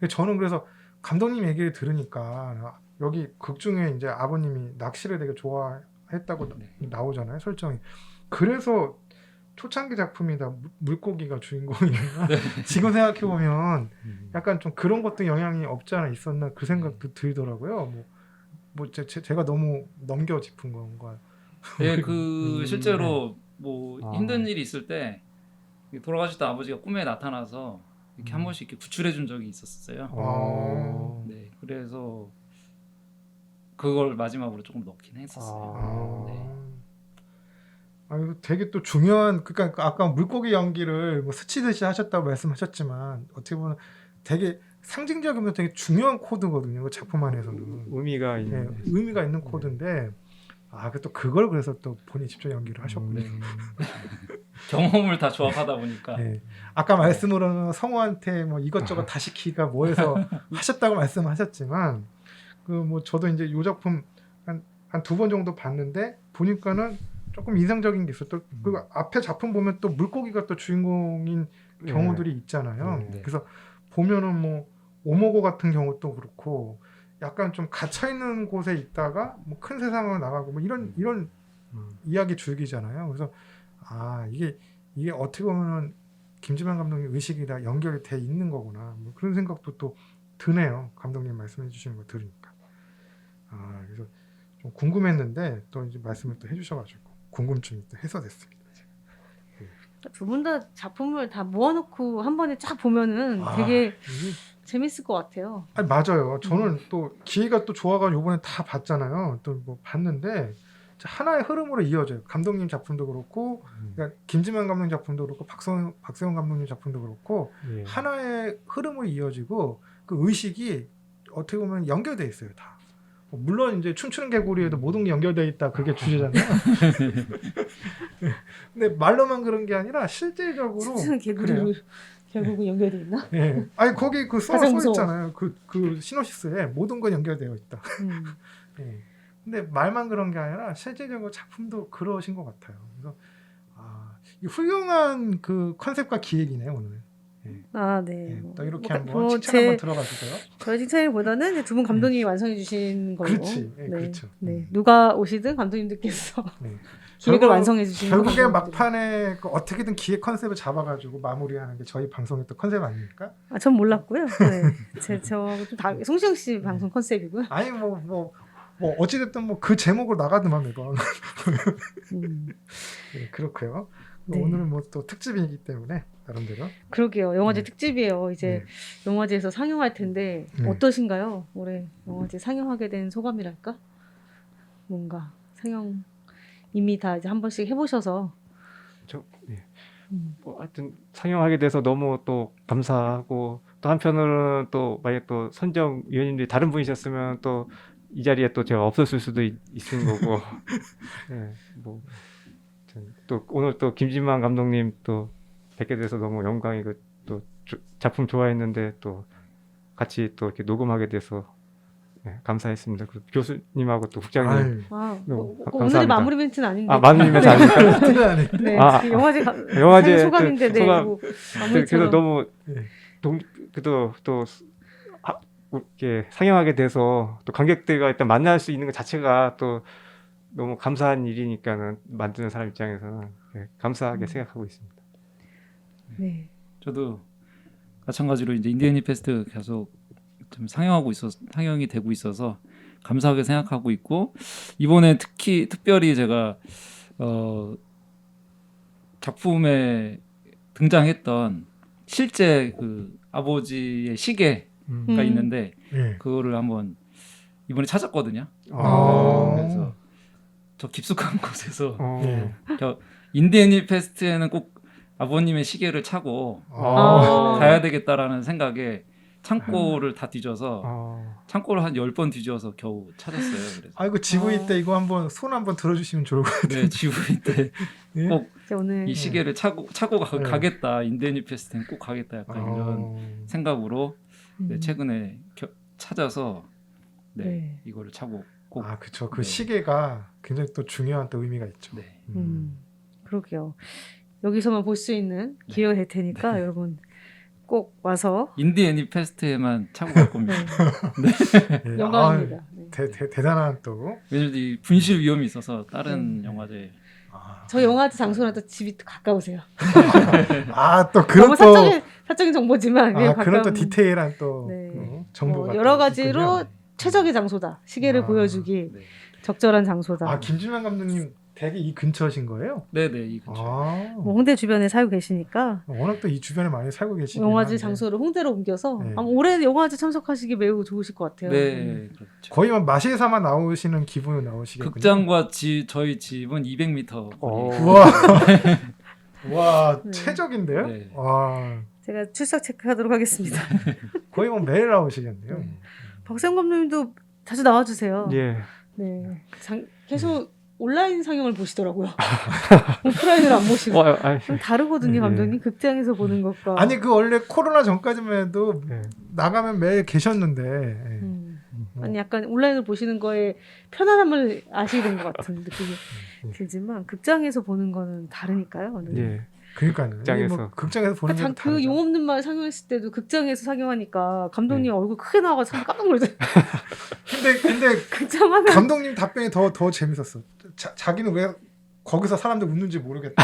저는 그래서 감독님 얘기를 들으니까 여기 극 중에 이제 아버님이 낚시를 되게 좋아했다고 나오잖아요, 설정이. 그래서 초창기 작품이다 물고기가 주인공이야. 지금 생각해 보면 약간 좀 그런 것도 영향이 없지 않아 있었나 그 생각도 들더라고요. 제가 너무 넘겨 짚은 건가요?
네, 그 실제로 뭐
아.
힘든 일이 있을 때 돌아가셨던 아버지가 꿈에 나타나서 이렇게 한 번씩 이렇게 구출해 준 적이 있었어요. 네, 그래서 그걸 마지막으로 조금 넣긴 했었어요. 네.
아, 이거 되게 또 중요한, 그러니까 아까 물고기 연기를 뭐 스치듯이 하셨다고 말씀하셨지만 어떻게 보면 되게 상징적이면서 되게 중요한 코드거든요. 그 작품 안에서는
의미가 있는.
네, 의미가 있는 코드인데 또 그걸 그래서 또 본인이 직접 연기를 하셨군요.
경험을 다 조합하다 보니까
네. 아까 말씀으로는 성우한테 뭐 이것저것 다 시키가 뭐해서 하셨다고 말씀하셨지만 그 뭐 저도 이제 요 작품 한 두 번 정도 봤는데 보니까는 조금 인상적인 게 있어요. 또 그 앞에 작품 보면 또 물고기가 또 주인공인 경우들이 있잖아요.
네.
그래서 보면은 뭐 오모고 같은 경우도 그렇고 약간 좀 갇혀 있는 곳에 있다가 뭐 큰 세상으로 나가고 뭐 이런 이야기 줄기잖아요. 그래서 이게 어떻게 보면은 김지만 감독님 의식이 다 연결이 돼 있는 거구나. 뭐 그런 생각도 또 드네요. 감독님 말씀해 주시는 거 들으니까. 그래서 좀 궁금했는데 또 이제 말씀을 또 해주셔가지고 궁금증이 또 해소됐습니다.
두 분 다 작품을 다 모아놓고 한 번에 쫙 보면은 되게
이게
재밌을 것 같아요.
맞아요. 저는 또 기회가 또 좋아가지고 이번에 다 봤잖아요. 또 뭐 봤는데 하나의 흐름으로 이어져요. 감독님 작품도 그렇고, 그러니까 김지만 감독님 작품도 그렇고, 박세훈 감독님 작품도 그렇고
예.
하나의 흐름으로 이어지고 그 의식이 어떻게 보면 연결돼 있어요. 다. 물론 이제 춤추는 개구리에도 모든 게 연결돼 있다. 그게 주제잖아요. 근데 말로만 그런 게 아니라 실질적으로
춤추는 개구리로 결국은 연결돼 있나?
예. 거기 그 써
가장 무서워.
있잖아요. 그 시놉시스에 모든 건 연결되어 있다. 예. 근데 말만 그런 게 아니라 실질적으로 작품도 그러신 것 같아요. 그래서 이 훌륭한 그 컨셉과 기획이네요 오늘.
네.
예. 또 이렇게
뭐,
한번
뭐
칭찬 한번 들어가 주세요.
저의 칭찬보다는 두 분 감독님이 완성해 주신 걸로.
그렇지. 예,
네.
그렇죠.
네. 누가 오시든 감독님들께서
네.
기획을
결국-
완성해 주시는
결국에
감독님들이.
막판에 그 어떻게든 기획 컨셉을 잡아가지고 마무리하는 게 저희 방송의 또 컨셉 아닙니까?
전 몰랐고요. 네. 저좀 송시영 씨 방송 컨셉이고요.
아니 뭐 어찌됐든 뭐 그 제목으로 나가더만 매번. 네, 그렇고요.
네.
오늘은 뭐 또 특집이기 때문에 나름대로.
그러게요. 영화제
네.
특집이에요. 이제 영화제에서 상영할 텐데
네.
어떠신가요? 올해 영화제 상영하게 된 소감이랄까? 뭔가 상영 이미 다 이제 한 번씩 해보셔서
뭐 하여튼 상영하게 돼서 너무 또 감사하고 또 한편으로는 또 만약 또 선정 위원님들이 다른 분이셨으면 또 이 자리에 또 제가 없었을 수도 있는 거고 뭐 또 오늘 또 김진만 감독님 또 뵙게 돼서 너무 영광이고 또 작품 좋아했는데 또 같이 또 이렇게 녹음하게 돼서 감사했습니다. 그리고 교수님하고 또 국장님
오늘의
감사합니다.
마무리 멘트는 아닌데.
마무리 멘트 아닙니까?
네,
아,
영화제
영화제
소감인데
그 소감.
뭐
그래서
마무리처럼.
너무
네.
또 이렇게 상영하게 돼서 또 관객들과 일단 만날 수 있는 것 자체가 또 너무 감사한 일이니까는 만드는 사람 입장에서는 감사하게 생각하고 있습니다.
네.
저도 마찬가지로 이제 인디애니 페스트 계속 좀 상영이 되고 있어서 감사하게 생각하고 있고 이번에 특별히 제가 작품에 등장했던 실제 그 아버지의 시계가 있는데 그거를 한번 이번에 찾았거든요. 그래서 저 깊숙한 곳에서 저 인디애니 페스트에는 꼭 아버님의 시계를 차고 가야 되겠다라는 생각에 창고를 다 뒤져서 창고를 한 10번 뒤져서 겨우 찾았어요. 그래서
아이고 GV 때 이거 한번 손 한번 들어주시면 좋을 것 같아요.
네, GV 때 꼭 이
오늘
시계를 차고 가겠다. 인디애니 페스트는 꼭 가겠다. 약간 이런 생각으로 최근에 찾아서 이거를 차고 꼭
그렇죠. 그 시계가 굉장히 또 중요한 또 의미가 있죠.
네.
그러게요. 여기서만 볼 수 있는 기회가 될 테니까 여러분 꼭 와서
인디애니 페스트에만 차고 갈 겁니다.
네.
영광입니다.
대단한 또.
왜냐면 이 분실 위험이 있어서 다른 영화제
저 영화제 장소랑 또 집이 또 가까우세요.
또 그런
너무
또
사적인 정보지만
그런 또 디테일한 또 정보가
여러
또
가지로
있군요.
최적의 장소다. 시계를 보여주기 적절한 장소다.
김진만 감독님 댁이 이 근처신 거예요?
네네 이 근처.
뭐 홍대 주변에 살고 계시니까
워낙 또 이 주변에 많이 살고 계시긴
영화제
한데
장소를 홍대로 옮겨서
네.
아마 올해 영화제 참석하시기 매우 좋으실 것 같아요.
네 그렇죠.
거의 막 마실사만 나오시는 기분으로 나오시겠군요.
극장과 저희 집은 200m 거리.
우와. 와
네.
최적인데요?
네.
와
제가 출석 체크하도록 하겠습니다.
거의 뭐 매일 나오시겠네요.
네. 박세영 감독님도 자주 나와주세요.
예.
네, 계속 온라인 상영을 보시더라고요. 오프라인으로 안 보시고. 좀 다르거든요,
네.
감독님. 극장에서 보는 것과.
아니 그 원래 코로나 전까지만 해도
네.
나가면 매일 계셨는데
아니 약간 온라인으로 보시는 거에 편안함을 아시게 된 것 같은 느낌이 들지만 극장에서 보는 거는 다르니까요. 네.
예.
그러니까요.
극장에서.
뭐 극장에서 보는 게
그
다르죠.
용 없는 말 상영했을 때도 극장에서 상영하니까 감독님 얼굴 크게 나와서 깜짝 놀랐어요.
근데
극장 하면
감독님 답변이 더 재밌었어. 자기는 왜 거기서 사람들 웃는지 모르겠다.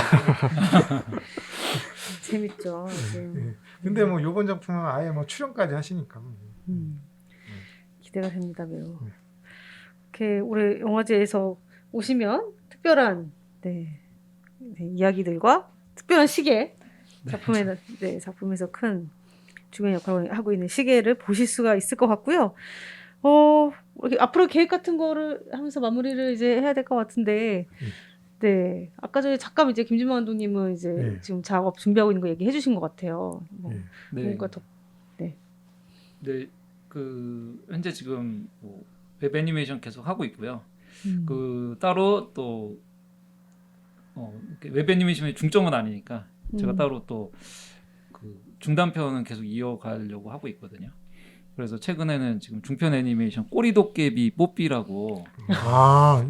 재밌죠. 네.
예. 근데 뭐 요번 작품은 아예 뭐 출연까지 하시니까.
기대가 됩니다 매우. 이렇게 올해 영화제에서 오시면 특별한 이야기들과 특별한 시계 작품에서 큰 중요한 역할을 하고 있는 시계를 보실 수가 있을 것 같고요. 이렇게 앞으로 계획 같은 거를 하면서 마무리를 이제 해야 될 것 같은데, 네 아까 전에 잠깐 이제 김진모 감독님은 이제 지금 작업 준비하고 있는 거 얘기해 주신 것 같아요. 뭐
네.
뭔가 더
네, 그 현재 지금 뭐 웹 애니메이션 계속 하고 있고요. 그 따로 또 웹 애니메이션의 중점은 아니니까 제가 따로 또 그 중단편은 계속 이어가려고 하고 있거든요. 그래서 최근에는 지금 중편 애니메이션 꼬리도깨비 뽀삐라고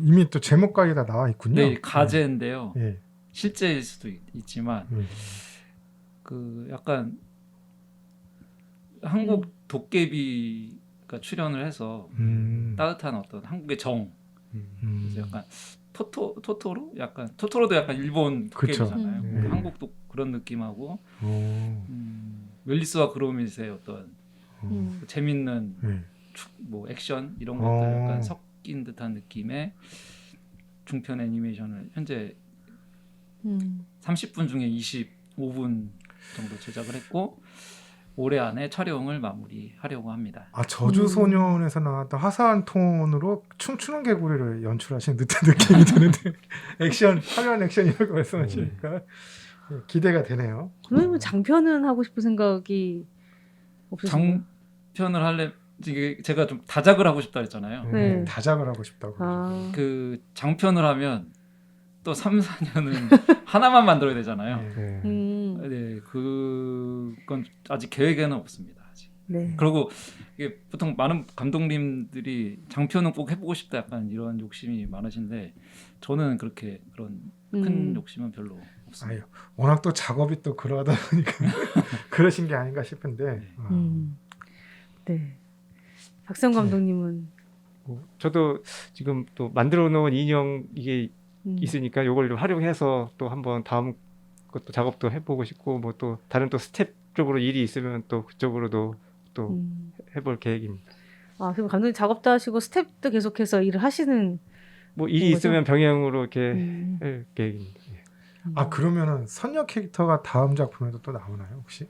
이미 또 제목까지 다 나와 있군요.
네, 가제인데요.
예.
실제일 수도 있지만 그 약간 한국 도깨비가 출연을 해서 따뜻한 어떤 한국의 정 그래서 약간 토토로 약간 토토로도 약간 일본
그쵸.
도깨비잖아요. 한국도 그런 느낌하고 멜리스와 그로밋의 어떤 재밌는 뭐 액션 이런 것들 약간 섞인 듯한 느낌의 중편 애니메이션을 현재 30분 중에 25분 정도 제작을 했고 올해 안에 촬영을 마무리하려고 합니다.
저주소년에서 나왔던 화사한 톤으로 춤추는 개구리를 연출하신 듯한 느낌이 드는데 화려한 액션 이런 거 말씀하시니까 기대가 되네요.
그러면 장편은 하고 싶은 생각이 없으신가요?
장편을 할래 이게 제가 좀 다작을 하고 싶다 했잖아요.
네.
다작을 하고 싶다고.
그 장편을 하면 또 3, 4년은 하나만 만들어야 되잖아요. 네, 그건 아직 계획에는 없습니다. 아직.
네.
그리고 이게 보통 많은 감독님들이 장편은 꼭 해보고 싶다 약간 이런 욕심이 많으신데 저는 그렇게 그런 큰 욕심은 별로 없습니다.
워낙 또 작업이 또 그러다 보니까 그러신 게 아닌가 싶은데.
네. 박세영 감독님은
저도 지금 또 만들어 놓은 인형 이게 있으니까 이걸 좀 활용해서 또 한번 다음 것도 작업도 해보고 싶고 뭐 또 다른 또 스텝 쪽으로 일이 있으면 또 그쪽으로도 또 해볼 계획입니다.
그럼 감독님 작업도 하시고 스텝도 계속해서 일을 하시는
뭐 일이
거죠?
있으면 병행으로 이렇게 할 계획입니다.
그러면은 선녀 캐릭터가 다음 작품에도 또 나오나요 혹시?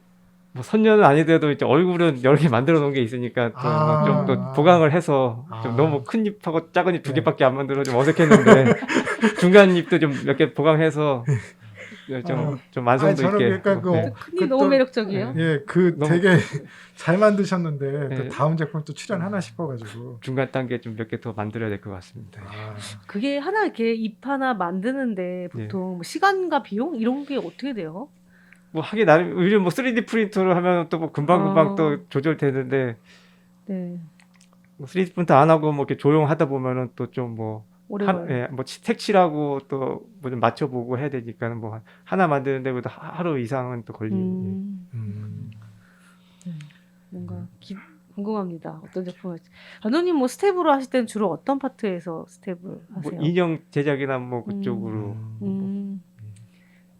뭐 선녀는 아니더라도 이제 얼굴은 여러 개 만들어 놓은 게 있으니까 좀 또 보강을 해서 좀 너무 큰 입하고 작은 입 두 개밖에 안 만들어 좀 어색했는데 중간 입도 좀 몇 개 보강해서 좀 완성도 있게.
그러니까
큰이 너무 매력적이에요.
되게 잘 만드셨는데 또 다음 작품 또 출연 하나 싶어가지고
중간 단계 좀 몇 개 더 만들어야 될 것 같습니다.
그게 하나 이렇게 입 하나 만드는데 보통 뭐 시간과 비용 이런 게 어떻게 돼요?
뭐 하긴 나름 요즘 뭐 3D 프린터로 하면 또 뭐 금방 또 조절되는데 뭐 3D 프린터 안 하고 뭐 이렇게 조용하다 보면은 또 좀 뭐 뭐 색칠하고 또 뭐 좀 맞춰보고 해야 되니까는 뭐 하나 만드는데 보다 하루 이상은 또 걸리고.
뭔가 궁금합니다. 어떤 작품을 할지. 감독님 뭐 스텝으로 하실 때는 주로 어떤 파트에서 스텝을 하세요?
뭐 인형 제작이나 뭐 그쪽으로.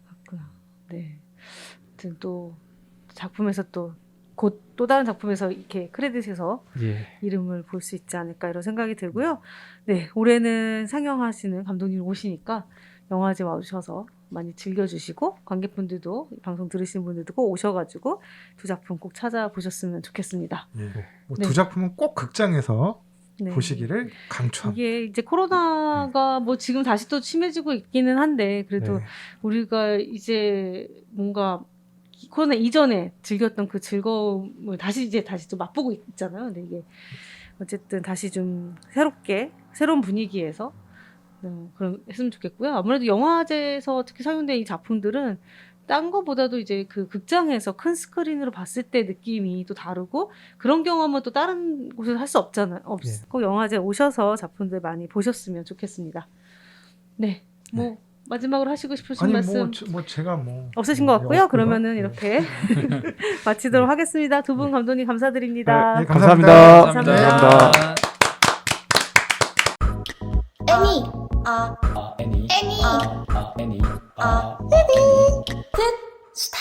그렇구나. 네. 아무튼 또 작품에서 또 곧 또 다른 작품에서 이렇게 크레딧에서
예.
이름을 볼 수 있지 않을까 이런 생각이 들고요. 네, 올해는 상영하시는 감독님 오시니까 영화제 와주셔서 많이 즐겨주시고 관객분들도 방송 들으시는 분들도 꼭 오셔가지고 두 작품 꼭 찾아보셨으면 좋겠습니다.
예. 뭐
네.
두 작품은 꼭 극장에서
네.
보시기를 강추합니다.
이게 이제 코로나가 뭐 지금 다시 또 심해지고 있기는 한데 그래도
네.
우리가 이제 뭔가 코로나 이전에 즐겼던 그 즐거움을 다시 좀 맛보고 있잖아요. 근데 이게 어쨌든 다시 좀 새로운 분위기에서 그럼 했으면 좋겠고요. 아무래도 영화제에서 특히 상영된 이 작품들은 딴 거보다도 이제 그 극장에서 큰 스크린으로 봤을 때 느낌이 또 다르고 그런 경험은 또 다른 곳에서 할 수 없잖아요.
네.
꼭 영화제 오셔서 작품들 많이 보셨으면 좋겠습니다. 네, 뭐 마지막으로 하시고 싶으신
아니
말씀
뭐 제가 뭐
없으신 것 같고요.
없고요.
그러면은
네.
이렇게 마치도록 하겠습니다. 두 분 감독님 감사드립니다.
네,
감사합니다.
감사합니다.
애니
애니
애니
애니
끝 스탑